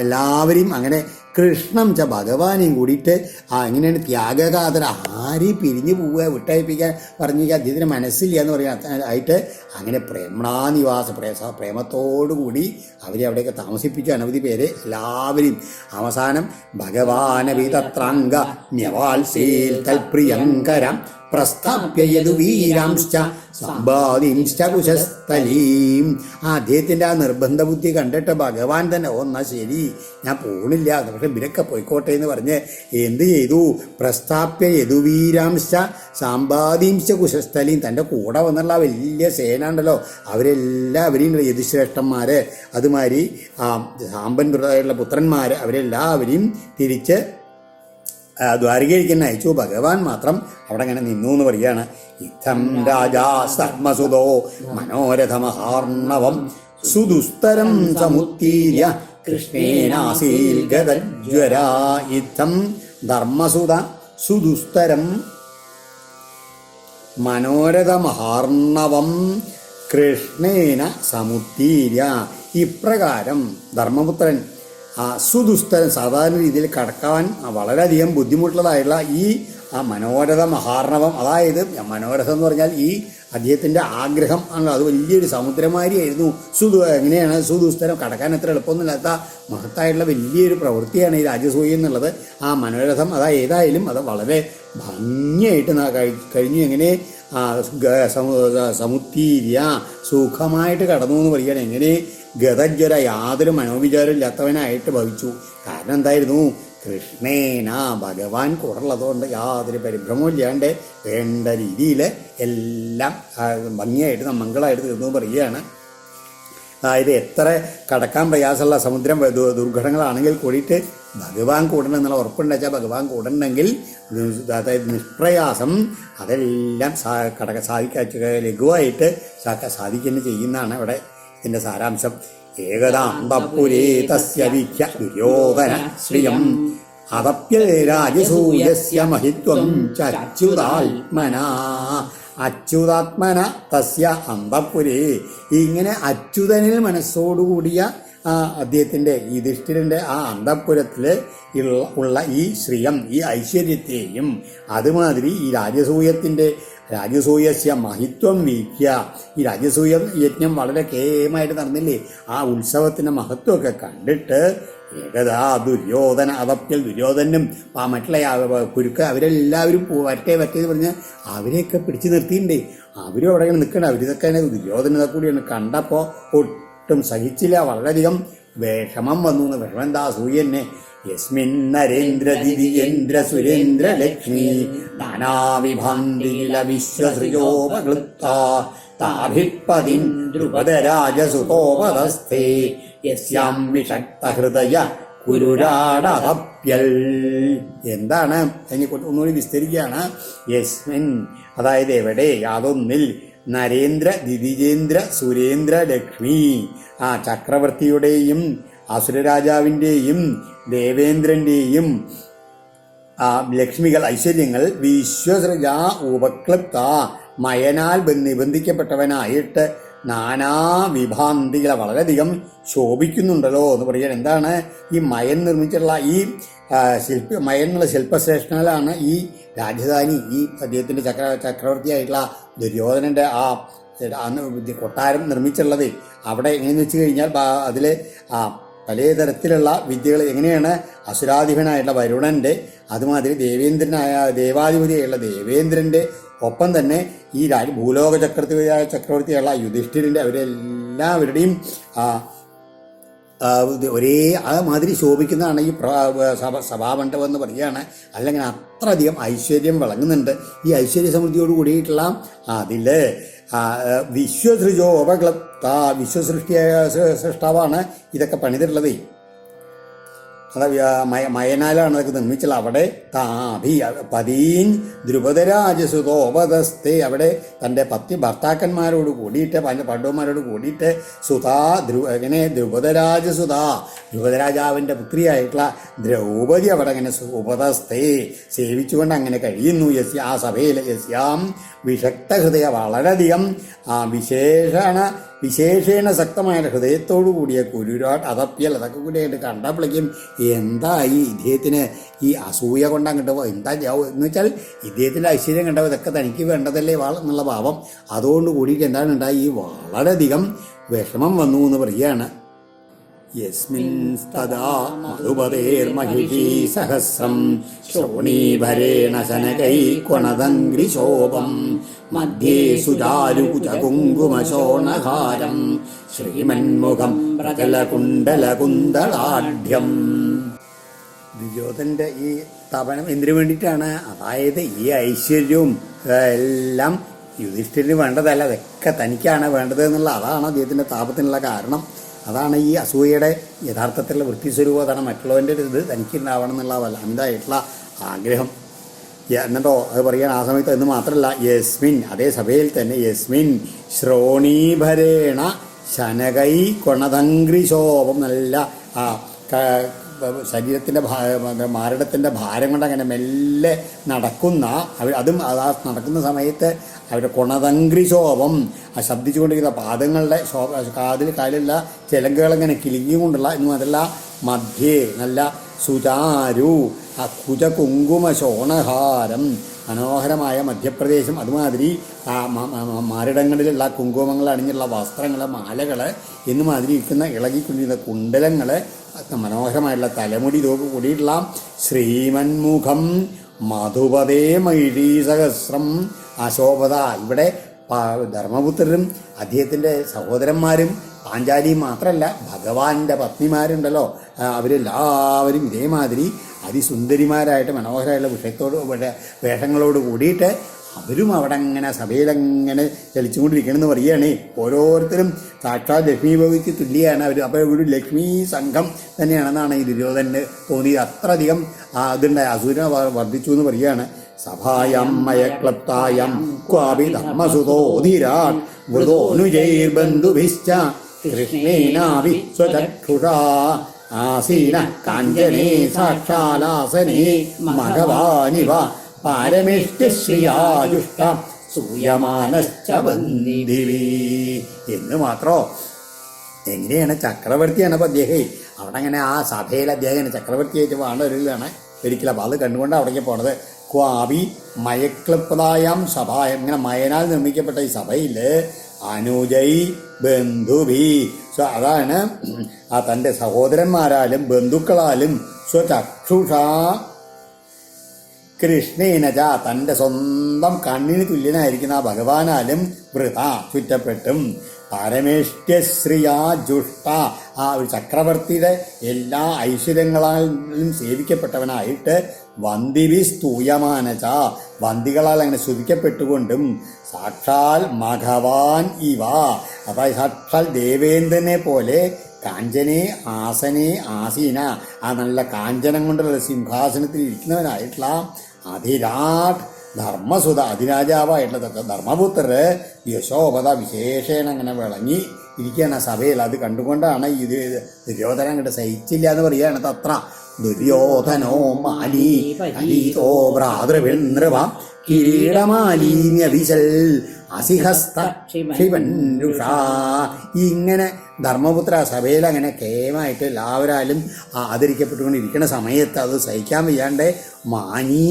എല്ലാവരെയും അങ്ങനെ കൃഷ്ണം ഭഗവാനെയും കൂടിയിട്ട് എങ്ങനെയാണ് ത്യാഗകാതര ആരെയും പിരിഞ്ഞു പോവുക വിട്ടയപ്പിക്കാൻ പറഞ്ഞിരിക്കുക അദ്ദേഹത്തിന് മനസ്സില്ല എന്ന് പറയാൻ ആയിട്ട് അങ്ങനെ പ്രേമത്തോടുകൂടി അവരെ അവിടെയൊക്കെ താമസിപ്പിച്ചു അനവധി പേരെ എല്ലാവരെയും. അവസാനം ഭഗവാനവിതത്രാംഗ ന്യവാൽസീൽ തൽപ്രിയങ്കരം പ്രസ്ഥാപ്യ യദുവീരാംശ്ച സമ്പാദിംശ്ച കുശസ്ഥലീം. അദ്ദേഹത്തിൻ്റെ ആ നിർബന്ധ ബുദ്ധി കണ്ടിട്ട് ഭഗവാൻ തന്നെ എന്നാ ശരി ഞാൻ പോണില്ല, പക്ഷെ ഇവരൊക്കെ പോയിക്കോട്ടെ എന്ന് പറഞ്ഞ് എന്ത് ചെയ്തു? പ്രസ്ഥാപ്യ യദുവീരാംശ്ച സമ്പാദിംശ്ച കുശസ്ഥലീം. തൻ്റെ കൂടെ വന്നുള്ള വലിയ സേന ഉണ്ടല്ലോ അവരെല്ലാവരെയും യദുശ്രേഷ്ഠന്മാര് അതുമാതിരി സാമ്പൻപുരമുള്ള പുത്രന്മാര് അവരെല്ലാവരെയും തിരിച്ച് ദ്വാരകയിലേക്ക് തന്നെ അയച്ചു. ഭഗവാൻ മാത്രം അവിടെ അങ്ങനെ നിന്നു എന്ന് പറയുകയാണ്. ഇത്തം രാജാ സത്മസുതോ മനോരഥമഹാർണവം സുദുസ്തരം സമുത്തീര്യ കൃഷ്ണേനാസീൽ ഗതജ്വരാ. ഇത്തം ധർമ്മസുത സുദുസ്തരം മനോരഥമഹാർണവം കൃഷ്ണേന സമുത്തീര്യ. ഇപ്രകാരം ധർമ്മപുത്രൻ സുദുസ്തരം സാധാരണ രീതിയിൽ കടക്കാൻ വളരെയധികം ബുദ്ധിമുട്ടുള്ളതായിട്ടുള്ള ഈ മനോരഥ മഹാർണവം, അതായത് മനോരഥം എന്ന് പറഞ്ഞാൽ ഈ അദ്ദേഹത്തിൻ്റെ ആഗ്രഹം ആണല്ലോ, അത് വലിയൊരു സമുദ്രമാരിയായിരുന്നു. എങ്ങനെയാണ് സുദുസ്തരം കടക്കാൻ എത്ര എളുപ്പമൊന്നുമില്ലാത്ത മഹത്തായിട്ടുള്ള വലിയൊരു പ്രവൃത്തിയാണ് ഈ രാജസൂയ എന്നുള്ളത്. ആ മനോരഥം ഏതായാലും അത് വളരെ ഭംഗിയായിട്ട് കഴിഞ്ഞു. എങ്ങനെ സമുത്തീര്യ സുഖമായിട്ട് കടന്നു എന്ന് പറയുകയാണ്. എങ്ങനെ ഗതജ്വര യാതൊരു മനോവിചാരം ഇല്ലാത്തവനായിട്ട് ഭവിച്ചു. കാരണം എന്തായിരുന്നു? കൃഷ്ണേന ഭഗവാൻ കൂടുള്ളതുകൊണ്ട് യാതൊരു പരിഭ്രമവും ഇല്ലാണ്ട് വേണ്ട രീതിയിൽ എല്ലാം ഭംഗിയായിട്ട് മംഗളമായിട്ട് തീർന്നു പറയുകയാണ്. അതായത് എത്ര കടക്കാൻ പ്രയാസമുള്ള സമുദ്രം ദുർഘടങ്ങളാണെങ്കിൽ കൂടിയിട്ട് ഭഗവാൻ കൂടണം എന്നുള്ള ഉറപ്പുണ്ടെച്ചാൽ ഭഗവാൻ കൂടണമെങ്കിൽ അതായത് നിഷ്പ്രയാസം അതെല്ലാം ലഘുവായിട്ട് സാധിക്കുന്ന ചെയ്യുന്നതാണ് ഇവിടെ ഇതിൻ്റെ സാരാംശം. ഏകദാന്തപുരേ തസ്യ വിഖ്യ ദുര്യോധന ശ്രിയം അതപ്യ രാജസൂയസ്യ മഹിത്വം അച്യുതാത്മനാ. അച്യുതാത്മന തസ്യ അന്തപുരേ. ഇങ്ങനെ അച്യുതനിൽ മനസ്സോടുകൂടിയ അദ്ദേഹത്തിൻ്റെ യുധിഷ്ഠിരൻ്റെ ആ അന്തഃപുരത്തിൽ ഉള്ള ഈ ശ്രിയം, ഈ ഐശ്വര്യത്തെയും അതുമാതിരി ഈ രാജസൂയസ്യ മഹിത്വം വീക്ഷ്യ. ഈ രാജസൂയ യജ്ഞം വളരെ കേമായിട്ട് നടന്നില്ലേ, ആ ഉത്സവത്തിൻ്റെ മഹത്വമൊക്കെ കണ്ടിട്ട് ഏകദാ ദുര്യോധന അതപ്യൽ ദുര്യോധനും മറ്റുള്ള കുരുക്ക അവരെല്ലാവരും വരട്ടെ എന്ന് പറഞ്ഞ് അവരെയൊക്കെ പിടിച്ചു നിർത്തിയിട്ടുണ്ട്. അവരും അവിടെ നിൽക്കണം. അവരിതൊക്കെ ദുര്യോധന കൂടിയാണ് കണ്ടപ്പോൾ ഒട്ടും സഹിച്ചില്ല. വളരെയധികം വിഷമം വന്നു. വിഷമം എന്താ? സൂര്യനെ യസ്മിൻ നരേന്ദ്ര ദിദിയേന്ദ്ര സുരേന്ദ്ര ലക്ഷ്മി നാനാവിഭാന്തില വിശ്വസൃജോപകൃത്ത താഭിപ്പതിൻ ദ്രുപദരാജസുതോപദസ്ഥേ യസ്യാം വിഷക്തഹൃദയ കുരുരാടഹപ്യൽ. എന്താണ് ഒന്നുകൂടി വിസ്തരിക്കുകയാണ്. യസ്മിൻ അതായത് എവിടെ, യാതൊന്നിൽ നരേന്ദ്ര ദിദിജേന്ദ്ര സുരേന്ദ്ര ലക്ഷ്മി, ആ ചക്രവർത്തിയുടെയും അസുരരാജാവിൻ്റെയും ദേവേന്ദ്രൻ്റെയും ലക്ഷ്മികൾ ഐശ്വര്യങ്ങൾ വിശ്വസൃജ ഉപക്ലിപ്ത മയനാൽ നിബന്ധിക്കപ്പെട്ടവനായിട്ട് നാനാവിഭാന്തികളെ വളരെയധികം ശോഭിക്കുന്നുണ്ടല്ലോ എന്ന് പറയാൻ. എന്താണ് ഈ മയൻ നിർമ്മിച്ചിട്ടുള്ള ഈ മയൻ എന്നുള്ള ശില്പശ്രേഷ്ഠനാണ് ഈ രാജധാനി, ഈ അദ്ദേഹത്തിൻ്റെ ചക്രവർത്തിയായിട്ടുള്ള ദുര്യോധനൻ്റെ കൊട്ടാരം നിർമ്മിച്ചിട്ടുള്ളത്. അവിടെ എങ്ങനെയെന്ന് വെച്ച് കഴിഞ്ഞാൽ അതിൽ പലതരത്തിലുള്ള വിദ്യകൾ എങ്ങനെയാണ് അസുരാധിപനായിട്ടുള്ള വരുണൻ്റെ, അതുമാതിരി ദേവാധിപതിയായുള്ള ദേവേന്ദ്രൻ്റെ, ഒപ്പം തന്നെ ഈ ഭൂലോക ചക്രവർത്തിയായുള്ള യുധിഷ്ഠിരൻ്റെ, അവരെല്ലാവരുടെയും ഒരേ മാതിരി ശോഭിക്കുന്നതാണ് ഈ സഭാമണ്ഡപം എന്ന് പറയുകയാണ്. അല്ലെങ്കിൽ അത്രയധികം ഐശ്വര്യം വിളങ്ങുന്നുണ്ട്. ഈ ഐശ്വര്യ സമൃദ്ധിയോട് കൂടിയിട്ടുള്ള അതിൽ വിശ്വസൃജോപക്ലപ്ത സൃഷ്ടാവാണ് ഇതൊക്കെ പണിതിട്ടുള്ളത്. അത് മയനാലാണ് അതൊക്കെ നിർമ്മിച്ചുള്ള. അവിടെ പതീൻ ദ്രുപദരാജസുതോപദസ്ഥേ, അവിടെ തൻ്റെ ഭർത്താക്കന്മാരോട് കൂടിയിട്ട് പാണ്ഡവന്മാരോട് കൂടിയിട്ട് എങ്ങനെ ദ്രുപദരാജാവിൻ്റെ പുത്രിയായിട്ടുള്ള ദ്രൗപദി അവിടെ അങ്ങനെ ഉപദസ്ഥേ സേവിച്ചുകൊണ്ട് അങ്ങനെ കഴിയുന്നു. ആ സഭയിൽ യസ്യാം വിഷക്തഹൃദയ വളരെയധികം വിശേഷേണ ശക്തമായ ഹൃദയത്തോടു കൂടിയ കുരുരാട് അതപ്യൽ അതൊക്കെ കൂടിയായിട്ട് കണ്ടപ്പോഴേക്കും എന്തായി ഇദ്ദേഹത്തിന് ഈ അസൂയ കൊണ്ട് അങ്ങോട്ട് എന്താ എന്ന് വെച്ചാൽ ഇദ്ദേഹത്തിൻ്റെ ഐശ്വര്യം കണ്ടപ്പോൾ ഇതൊക്കെ തനിക്ക് വേണ്ടതല്ലേ എന്നുള്ള ഭാവം അതുകൊണ്ട് കൂടിയിട്ട് എന്താണ് ഉണ്ടായി, വളരെയധികം വിഷമം വന്നു എന്ന് പറയുകയാണ്. യസ്മിൻസ്തദാ മധുപതേർമഹിഷീ സഹസ്രം ശ്രോണീഭരേണ ശനകൈക്വണദംഗ്രിശോഭം മധ്യേ സുചാരുകുചകുങ്കുമശോണഹാരം ശ്രീമന്മുഖം പ്രകലകുണ്ടലകുന്തളാഢ്യം. ദുര്യോധൻ്റെ ഈ തപനം എന്തിനു വേണ്ടിയിട്ടാണ്? അതായത് ഈ ഐശ്വര്യവും എല്ലാം യുധിഷ്ഠിരന് വേണ്ടതല്ല, അതൊക്കെ തനിക്കാണ് വേണ്ടത് എന്നുള്ള അതാണ് അദ്ദേഹത്തിൻ്റെ താപത്തിനുള്ള കാരണം. അതാണ് ഈ അസൂയയുടെ യഥാർത്ഥത്തിലുള്ള വൃത്തിസ്വരൂപം. അതാണ് മറ്റുള്ളവൻ്റെ ഇത് തനിക്കുണ്ടാവണം എന്നുള്ള എന്തായിട്ടുള്ള ആഗ്രഹം. എന്നിട്ടോ അത് പറയാൻ ആ സമയത്ത് എന്ന് മാത്രമല്ല, യസ്മിൻ അതേ സഭയിൽ തന്നെ യസ്മിൻ ശ്രോണീഭരേണ ശനകൈ കൊണതംഗ്രിശോഭം നല്ല ശരീരത്തിൻ്റെ മാരടത്തിൻ്റെ ഭാരം കൊണ്ട് അങ്ങനെ മെല്ലെ നടക്കുന്ന അതും ആ നടക്കുന്ന സമയത്ത് അവരുടെ കുണതങ്ക്രിശോഭം ആ ശബ്ദിച്ചുകൊണ്ടിരിക്കുന്ന പാദങ്ങളുടെ കാലിലുള്ള ചിലങ്കുകളിങ്ങനെ കിലുങ്ങിക്കൊണ്ടുള്ള എന്നും അതല്ല മധ്യേ നല്ല സുചാരു ആ കുജകുങ്കുമ ശോണഹാരം മനോഹരമായ മധ്യപ്രദേശം അതുമാതിരി ആ മാരിടങ്ങളിലുള്ള കുങ്കുമങ്ങൾ അണിഞ്ഞുള്ള വസ്ത്രങ്ങൾ മാലകൾ എന്നുമാതിരി ഇരിക്കുന്ന ഇളകിക്കൊണ്ടിരുന്ന കുണ്ടലങ്ങൾ മനോഹരമായിട്ടുള്ള തലമുടി ഇതൊക്കെ കൂടിയിട്ടുള്ള ശ്രീമന്മുഖം മധുപതേ മൈഴീ സഹസ്രം അശോഭത. ഇവിടെ ധർമ്മപുത്രരും അദ്ദേഹത്തിൻ്റെ സഹോദരന്മാരും പാഞ്ചാലിയും മാത്രമല്ല ഭഗവാന്റെ പത്നിമാരുണ്ടല്ലോ, അവരെല്ലാവരും ഇതേമാതിരി അതിസുന്ദരിമാരായിട്ട് മനോഹരമായിട്ടുള്ള വേഷങ്ങളോട് കൂടിയിട്ട് അവരും അവിടെ അങ്ങനെ സഭയിലങ്ങനെ ചലിച്ചുകൊണ്ടിരിക്കണമെന്ന് പറയുകയാണ്. ഓരോരുത്തരും സാക്ഷാത് ലക്ഷ്മി ഭവിക്ക് തുല്യമാണ് അവർ. അപ്പോൾ ഒരു ലക്ഷ്മി സംഘം തന്നെയാണെന്നാണ് ഈ ദുര്യോധനന് തോന്നിയത്. അത്രയധികം അതുണ്ടായി അസൂരനെ വർദ്ധിച്ചു എന്ന് പറയുകയാണ്. സഭായം മയക്ലപ്തായം ക്വാപി ധർമ്മസുതോധിരാട് വൃതോനുജൈർബന്ധുഭിശ്ച കൃഷ്ണേനാവി സ്വചക്ഷുഷാ ആസീന കാഞ്ചനേ സാക്ഷാലാസനേ മഘവാനിവ പാരമേഷ്ട്യശ്രിയാജുഷ്ട സൂയമാനശ്ച ബന്ധിവി എന്ന് മാത്രോ. എങ്ങനെയാണ് ചക്രവർത്തിയാണ് അപ്പോൾ അദ്ദേഹം അവിടെ അങ്ങനെ ആ സഭയിൽ അദ്ദേഹം ചക്രവർത്തിയായിട്ട് വേണ്ടവരിലാണ് ഒരിക്കലും. അപ്പോൾ അത് കണ്ടുകൊണ്ട് അവിടേക്ക് പോണത്. ക്വാവി മയക്ലപ്തായാം സഭ, ഇങ്ങനെ മയനാൽ നിർമ്മിക്കപ്പെട്ട ഈ സഭയിൽ അനുജൈ ബന്ധുഭി, അതാണ് ആ തൻ്റെ സഹോദരന്മാരാലും ബന്ധുക്കളാലും സ്വചക്ഷുഷാ കൃഷ്ണേനജ തൻ്റെ സ്വന്തം കണ്ണിന് തുല്യനായിരിക്കുന്ന ആ ഭഗവാനാലും വൃത ചുറ്റപ്പെട്ടും പരമേഷ്ട്യശ്രിയാ ജുഷ്ട ആ ഒരു ചക്രവർത്തിയുടെ എല്ലാ ഐശ്വര്യങ്ങളാലും സേവിക്കപ്പെട്ടവനായിട്ട് വന്ദിവി സ്തൂയമാനച വന്ദികളാൽ അങ്ങനെ സ്തുതിക്കപ്പെട്ടുകൊണ്ടും സാക്ഷാൽ മഘവാൻ ഇവ അതായത് സാക്ഷാൽ ദേവേന്ദ്രനെ പോലെ കാഞ്ചനെ ആസനെ ആസീന ആ നല്ല കാഞ്ചനം കൊണ്ടുള്ള സിംഹാസനത്തിൽ ഇരിക്കുന്നവനായിട്ടുള്ള അധിരാട് ധർമ്മസുത അതിരാജാവായിട്ടുള്ള ധർമ്മപുത്രർ യശോപത വിശേഷേണ അങ്ങനെ വിളങ്ങി ഇരിക്കുകയാണ് സഭയിൽ. അത് കണ്ടുകൊണ്ടാണ് ഇത് ദുര്യോധന അങ്ങോട്ട് സഹിച്ചില്ല എന്ന് പറയുകയാണ്. തത്ര ദുര്യോധനോ മാലീ അലീതോ ഭ്രാതൃവിനൃപ കിരീടമാലീന്യവിശൽ അസിഹസ്ത ക്ഷിപൻരുഷാ. ഇങ്ങനെ ധർമ്മപുത്ര സഭയിൽ അങ്ങനെ കേമായിട്ട് എല്ലാവരാലും ആദരിക്കപ്പെട്ടുകൊണ്ടിരിക്കുന്ന സമയത്ത് അത് സഹിക്കാൻ വയ്യാണ്ട് മാനി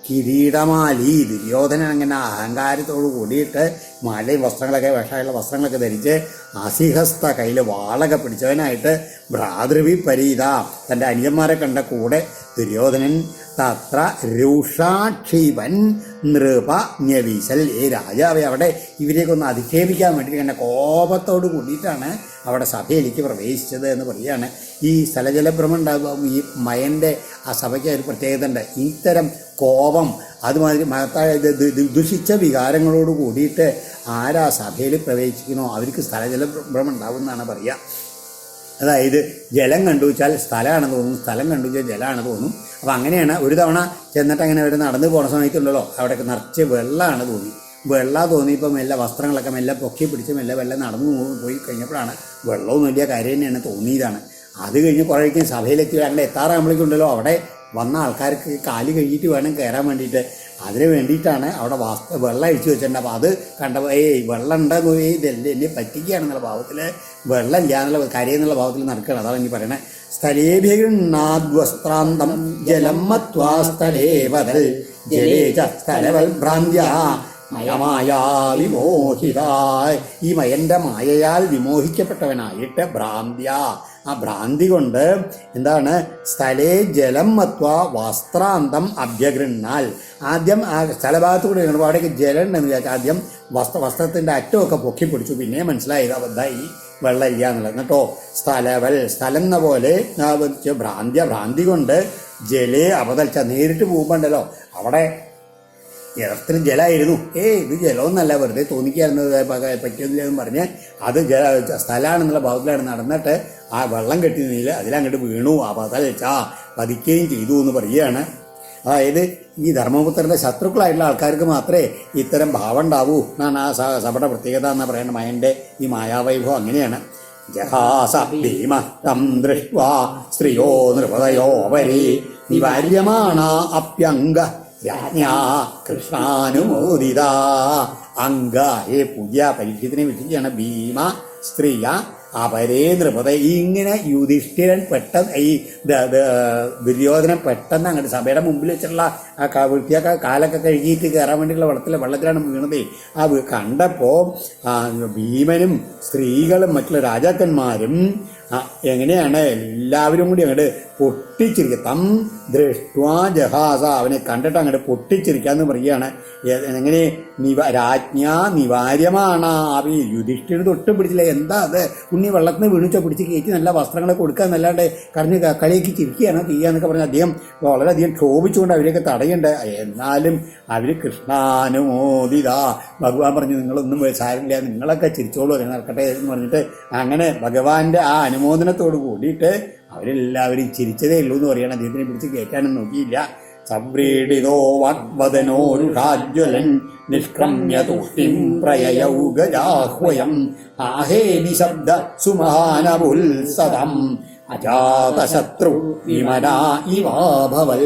കിരീടമാലി ദുര്യോധനൻ അങ്ങനെ അഹങ്കാരത്തോടു കൂടിയിട്ട് മാലയും വസ്ത്രങ്ങളൊക്കെ വിഷമുള്ള വസ്ത്രങ്ങളൊക്കെ ധരിച്ച് അസിഹസ്ത കയ്യിൽ വാളൊക്കെ പിടിച്ചവനായിട്ട് ഭ്രാതൃവി പരീത തൻ്റെ അനുജന്മാരെ കണ്ട കൂടെ ദുര്യോധനൻ തത്ര രൂഷാക്ഷിപൻ നൃപ ന്യവീശൽ ഈ രാജാവെ അവിടെ ഇവരെയൊക്കെ ഒന്ന് അധിക്ഷേപിക്കാൻ വേണ്ടി തന്നെ കോപത്തോട് കൂടിയിട്ടാണ് അവിടെ സഭയിലേക്ക് പ്രവേശിച്ചത് എന്ന് പറയുകയാണ്. ഈ സ്ഥലജലഭ്രമം ഉണ്ടാകുമ്പോൾ ഈ മയൻ്റെ ആ സഭയ്ക്ക് ഒരു പ്രത്യേകത ഉണ്ട്. ഇത്തരം കോപം അതുമാതിരി മഹത്തായ ദുഷിച്ച വികാരങ്ങളോട് കൂടിയിട്ട് ആരാ സഭയിൽ പ്രവേശിക്കണോ അവർക്ക് സ്ഥലജലഭ്രമം ഉണ്ടാകുമെന്നാണ് പറയുക. അതായത് ജലം കണ്ടു വെച്ചാൽ സ്ഥലമാണെന്ന് തോന്നും, സ്ഥലം കണ്ടു വെച്ചാൽ ജലമാണെന്ന് തോന്നും. അപ്പോൾ അങ്ങനെയാണ്. ഒരു തവണ ചെന്നിട്ട് അങ്ങനെ അവർ നടന്നു പോകുന്ന സമയത്തുണ്ടല്ലോ അവിടെയൊക്കെ നിറച്ച് വെള്ളമാണ് തോന്നി. വെള്ളം തോന്നിയപ്പോൾ മെല്ലെ വസ്ത്രങ്ങളൊക്കെ മെല്ലെ പൊക്കി പിടിച്ച് മെല്ലെ വെള്ളം നടന്നു പോയി കഴിഞ്ഞപ്പോഴാണ് വെള്ളവും വലിയ കാര്യം തന്നെയാണ് തോന്നിയതാണ്. അത് കഴിഞ്ഞ് കുറേക്കും സഭയിലെത്തി അങ്ങനെ എത്താറാകുമ്പോഴേക്കുണ്ടല്ലോ അവിടെ വന്ന ആൾക്കാർക്ക് കാല് കഴുകിയിട്ട് വേണം കയറാൻ വേണ്ടിയിട്ട്. അതിന് വേണ്ടിയിട്ടാണ് അവിടെ വെള്ളം അഴിച്ചു വെച്ചിട്ടുണ്ട്. അപ്പോൾ അത് കണ്ടപ്പോൾ വെള്ളം ഉണ്ടെന്ന് ഇതെല്ലാം എന്നെ പറ്റിക്കുകയാണെന്നുള്ള ഭാവത്തിൽ വെള്ളം ഇല്ല എന്നുള്ള കാര്യം എന്നുള്ള ഭാവത്തിൽ നടക്കുകയാണ്. അതാണ് ഇനി പറയണേ. സ്ഥലേഭിർനാദ്വസ്ത്രാന്തം ജലം മത്വാ സ്ഥലേവതൽ ജലേ ച സ്ഥലവൽ ഭ്രാന്ത്യ മയമായാ വിമോഹിതായ് ഈ മയൻ്റെ മായയാൽ വിമോഹിക്കപ്പെട്ടവനായിട്ട് ഭ്രാന്ത്യ ആ ഭ്രാന്തി കൊണ്ട് എന്താണ് സ്ഥലേ ജലം മത്വ വസ്ത്രാന്തം അഭ്യഗൃഹാൽ ആദ്യം ആ സ്ഥലഭാഗത്ത് കൂടെ അവിടേക്ക് ജലം ഉണ്ടെന്ന് വിചാരിച്ചാൽ ആദ്യം വസ്ത്രത്തിൻ്റെ അറ്റമൊക്കെ പൊക്കി പിടിച്ചു. പിന്നെ മനസ്സിലായത് അബദ്ധമായി വെള്ളം ഇല്ല എന്നുള്ളത്. എന്നിട്ടോ സ്ഥലവൽ സ്ഥലം എന്ന പോലെ ഭ്രാന്തി കൊണ്ട് ജലേ അപതൽച്ച നേരിട്ട് പോകുമ്പോണ്ടല്ലോ അവിടെ ജലത്തിന് ജലമായിരുന്നു. ഇത് ജലമൊന്നല്ല വെറുതെ തോന്നിക്കായിരുന്നു പറ്റിയൊന്നുമില്ല എന്ന് പറഞ്ഞ് അത് സ്ഥലമാണെന്നുള്ള ഭാവത്തിലാണ് നടന്നിട്ട് ആ വെള്ളം കെട്ടി നിന്നില്ല അതിലങ്ങോട്ട് വീണു അപതൽച്ച പതിക്കുകയും ചെയ്തു എന്ന് പറയുകയാണ്. അതായത് ഈ ധർമ്മപുത്രൻ്റെ ശത്രുക്കളായിട്ടുള്ള ആൾക്കാർക്ക് മാത്രമേ ഇത്തരം ഭാവം ഉണ്ടാവൂ എന്നാണ് ആ സഭയുടെ പ്രത്യേകത എന്ന് പറയുന്നത്. മയൻ്റെ ഈ മായാവൈഭവം അങ്ങനെയാണ്. ജഹാസ ഭീമ തം ദൃഷ്ട്വാ സ്ത്രിയോ നൃപതയോപരി നിവാര്യമാണ അപ്യംഗ രാജ്ഞാ കൃഷ്ണാനുമോദിത. അംഗ പുതിയ പരീക്ഷത്തിനെ വിട്ടിട്ടാണ് ഭീമ സ്ത്രീയ അപരേ നൃപത. ഇങ്ങനെ യുധിഷ്ഠിരൻ പെട്ടെന്ന് ഈ ദുര്യോധനൻ പെട്ടെന്ന് അങ്ങോട്ട് സഭയുടെ മുമ്പിൽ വെച്ചിട്ടുള്ള ആ വൃത്തിയൊക്കെ കാലൊക്കെ കഴുകിയിട്ട് കയറാൻ വേണ്ടിയുള്ള വെള്ളത്തിലാണ് വീണത്. ആ കണ്ടപ്പോൾ ഭീമനും സ്ത്രീകളും മറ്റുള്ള രാജാക്കന്മാരും എങ്ങനെയാണ് എല്ലാവരും കൂടി അങ്ങോട്ട് പൊട്ടിച്ചിരിക്കുക. തം ദൃഷ്ട്വാ ജഹാസ, അവനെ കണ്ടിട്ട് അങ്ങോട്ട് പൊട്ടിച്ചിരിക്കാന്ന് പറയുകയാണ്. എങ്ങനെ രാജ്ഞാ നിവാര്യമാണ്. അവ യുധിഷ്ഠിരന് തൊട്ടും പിടിച്ചില്ല. എന്താ അത് ഉണ്ണി വെള്ളത്തിന് വീണിച്ചോ പിടിച്ച് കയറ്റി നല്ല വസ്ത്രങ്ങളെ കൊടുക്കുക എന്നല്ലാണ്ട് കരഞ്ഞ് കളിയാക്കി ചിരിക്കുകയാണോ ചെയ്യാന്നൊക്കെ പറഞ്ഞ് അദ്ദേഹം വളരെയധികം ക്ഷോഭിച്ചുകൊണ്ട് അവരെയൊക്കെ തടയുണ്ട്. എന്നാലും അവർ കൃഷ്ണാനുമോദിത. ഭഗവാൻ പറഞ്ഞു നിങ്ങളൊന്നും സാരമില്ല, നിങ്ങളൊക്കെ ചിരിച്ചോളൂ, അങ്ങനെ നടക്കട്ടെ എന്ന് പറഞ്ഞിട്ട് അങ്ങനെ ഭഗവാന്റെ ആ അനുമോദനത്തോട് കൂടിയിട്ട് അവരെല്ലാവരും ചിരിച്ചതേ ഉള്ളൂ എന്ന് പറയണം. അദ്ദേഹത്തിനെ പിടിച്ച് കയറ്റാനും നോക്കിയില്ല. സംവ്രീഡിതോ വാഗ്വദനോരുഷാജ്വലൻ നിഷ്ക്രമ്യ തുഷ്ടിം പ്രയയൗഗജാഹ്വയം ആഹേ നിശബ്ദ സുമഹാനമുത്സതം അജാതശത്രു വിമനാ ഇവാഭവൽ.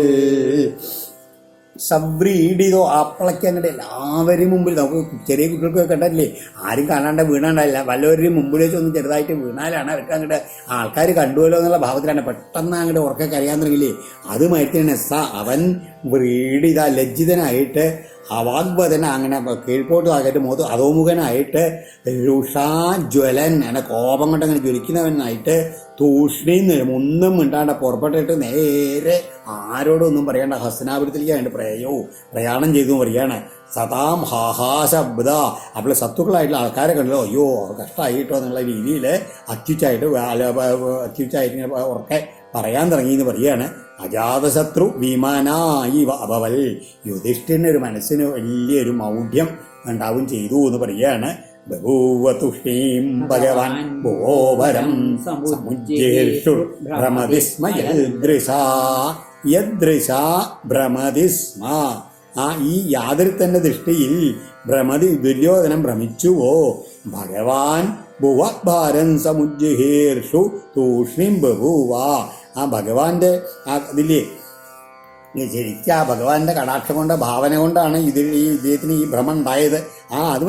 സവ്രീഡിതോ അപ്പളയ്ക്ക് അങ്ങോട്ട് എല്ലാവരും മുമ്പിൽ, നമുക്ക് ചെറിയ കുട്ടികൾക്കൊക്കെ കണ്ടല്ലേ, ആരും കാണാണ്ട് വീണാണ്ടല്ല, വല്ലവരുടെയും മുമ്പിൽ വെച്ച് ഒന്ന് ചെറുതായിട്ട് വീണാലാണ് അവർക്ക് അങ്ങോട്ട് ആൾക്കാർ കണ്ടുവല്ലോ എന്നുള്ള ഭാവത്തിലാണ് പെട്ടെന്ന് അങ്ങോട്ട് ഉറക്കെ കരയാൻ തുടങ്ങില്ലേ. അതുമായിട്ടാണ് അവൻ വ്രീഡിത ലജ്ജിതനായിട്ട് അവാഗ്വദന അങ്ങനെ കീഴ്പോട്ട് ആകട്ടെ മുഖത്ത് അധോമുഖനായിട്ട് രുഷാജ്വലൻ അങ്ങനെ കോപം കൊണ്ട് അങ്ങനെ ജ്വലിക്കുന്നവനായിട്ട് തൂഷ്ണിന്ന് ഒന്നും മിണ്ടാണ്ട് പുറപ്പെട്ടിട്ട് നേരെ ആരോടൊന്നും പറയേണ്ട ഹസ്തനാപുരത്തിലേക്കായിട്ട് പ്രയാണം ചെയ്തു പറയാണ്. സതാം ഹാഹാശബ്ദ. അപ്പോൾ ശത്രുക്കളായിട്ടുള്ള ആൾക്കാരെ കണ്ടല്ലോ, അയ്യോ കഷ്ടമായിട്ടോ എന്നുള്ള രീതിയിൽ അത്യുച്ചായിട്ട് ഉറക്കെ പറയാൻ തുടങ്ങി എന്ന് പറയാണ്. അജാതശത്രു വിമാനായി അഭവൽ. യുധിഷ്ഠിരൻ്റെ ഒരു മനസ്സിന് വലിയൊരു മൗഢ്യം ഉണ്ടാവും ചെയ്തു എന്ന് പറയാണ്. ബഭൂവ തുഷ്ണീം ഭഗവാൻ ഭോവരം സമുജ്ജേഷു ഭ്രമതിസ്മ യദൃശ ഭ്രമതിസ്മ. ഈ യാതൊരു തന്നെ ദൃഷ്ടിയിൽ ദുര്യോധനം ഭ്രമിച്ചുവോ. ഭഗവാൻ ഭുവഭാരം സമുജ്ജേഷു തൂഷ്ണീം ബഭൂവ. ആ ഭഗവാന്റെ ഇതില്ലേ ശരിക്കും ആ ഭഗവാന്റെ കടാക്ഷം കൊണ്ട് ഭാവന കൊണ്ടാണ് ഇദ്ദേഹത്തിന് ഈ ഭ്രമം ഉണ്ടായത്. അത്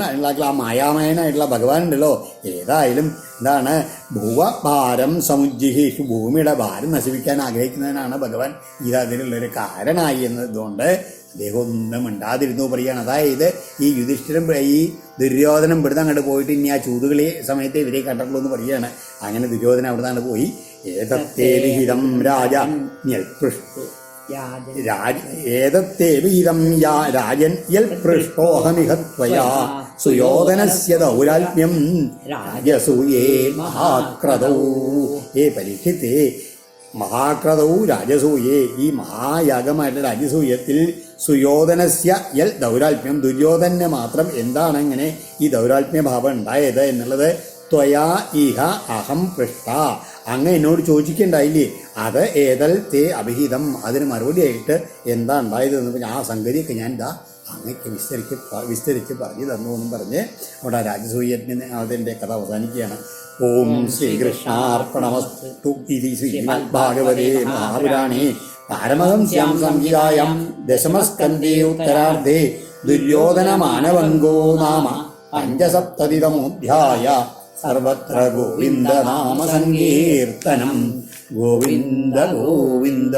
ആ മായാമയനായിട്ടുള്ള ഭഗവാൻ ഉണ്ടല്ലോ. ഏതായാലും എന്താണ് ഭുവഭാരം സമുജ്ജിഹേഷു, ഭൂമിയുടെ ഭാരം നശിപ്പിക്കാൻ ആഗ്രഹിക്കുന്നതിനാണ് ഭഗവാൻ അതിനുള്ളൊരു കാരണമായി എന്നതുകൊണ്ട് അദ്ദേഹം ഒന്നും മിണ്ടാതിരുന്നു പറയുകയാണ്. അതായത് ഈ യുധിഷ്ഠിരൻ ഈ ദുര്യോധനം ഇവിടുന്ന് അങ്ങോട്ട് പോയിട്ട് ഇനി ആ ചൂതുകളി സമയത്ത് ഇവരെ കണ്ടിട്ടുള്ളൂ എന്ന് പറയുകയാണ്. അങ്ങനെ ദുര്യോധനം അവിടെ നിന്നാണ് പോയി. ഏതത്തേ വിഹിതം രാജ രാജൻ യൽപൃഷ്ടോഹമിഹ ത്വയാ സുയോധനസ്യ ദൗരാത്മ്യം രാജസൂയേ മഹാക്രതൗ. പരീക്ഷിത്തേ മഹാക്രതൗ രാജസൂയേ, ഈ മഹായാഗമായിട്ടുള്ള രാജസൂയത്തിൽ സുയോധനസ്യ യൽ ദൗരാത്മ്യം, ദുര്യോധനെ മാത്രം എന്താണ് ഇങ്ങനെ ഈ ദൗരാത്മ്യ ഭാവം ഉണ്ടായത് എന്നുള്ളത് ത്വയാ ഇഹ അഹം പൃഷ്ട, അങ്ങ് എന്നോട് ചോദിക്കണ്ടായില്ലേ. അത് ഏതൽ തേ അഭിഹിതം, അതിന് മറുപടിയായിട്ട് എന്താ ഉണ്ടായത് എന്ന് ആ സംഗതിയൊക്കെ ഞാൻ അങ്ങക്ക് വിസ്തരിച്ച് പറഞ്ഞു തന്നു എന്നും പറഞ്ഞ് അവിടെ രാജസൂയത്തിന് അതിൻ്റെ കഥ അവസാനിക്കുകയാണ്. ഓം ശ്രീകൃഷ്ണാർപ്പണമസ്തു ഇതി ശ്രീമദ് ഭാഗവതേ മഹാപുരാണേ പാരമഹംസ്യാം സംഹിതായാം ദശമസ്കന്ധേ ഉത്തരാർദ്ധേ ദുര്യോധനമാനവംഗോ നാമ പഞ്ചസപ്തതിതമോധ്യായ. സർവത്ര ഗോവിന്ദനാമ സങ്കീർത്തനം. ഗോവിന്ദ ഗോവിന്ദ.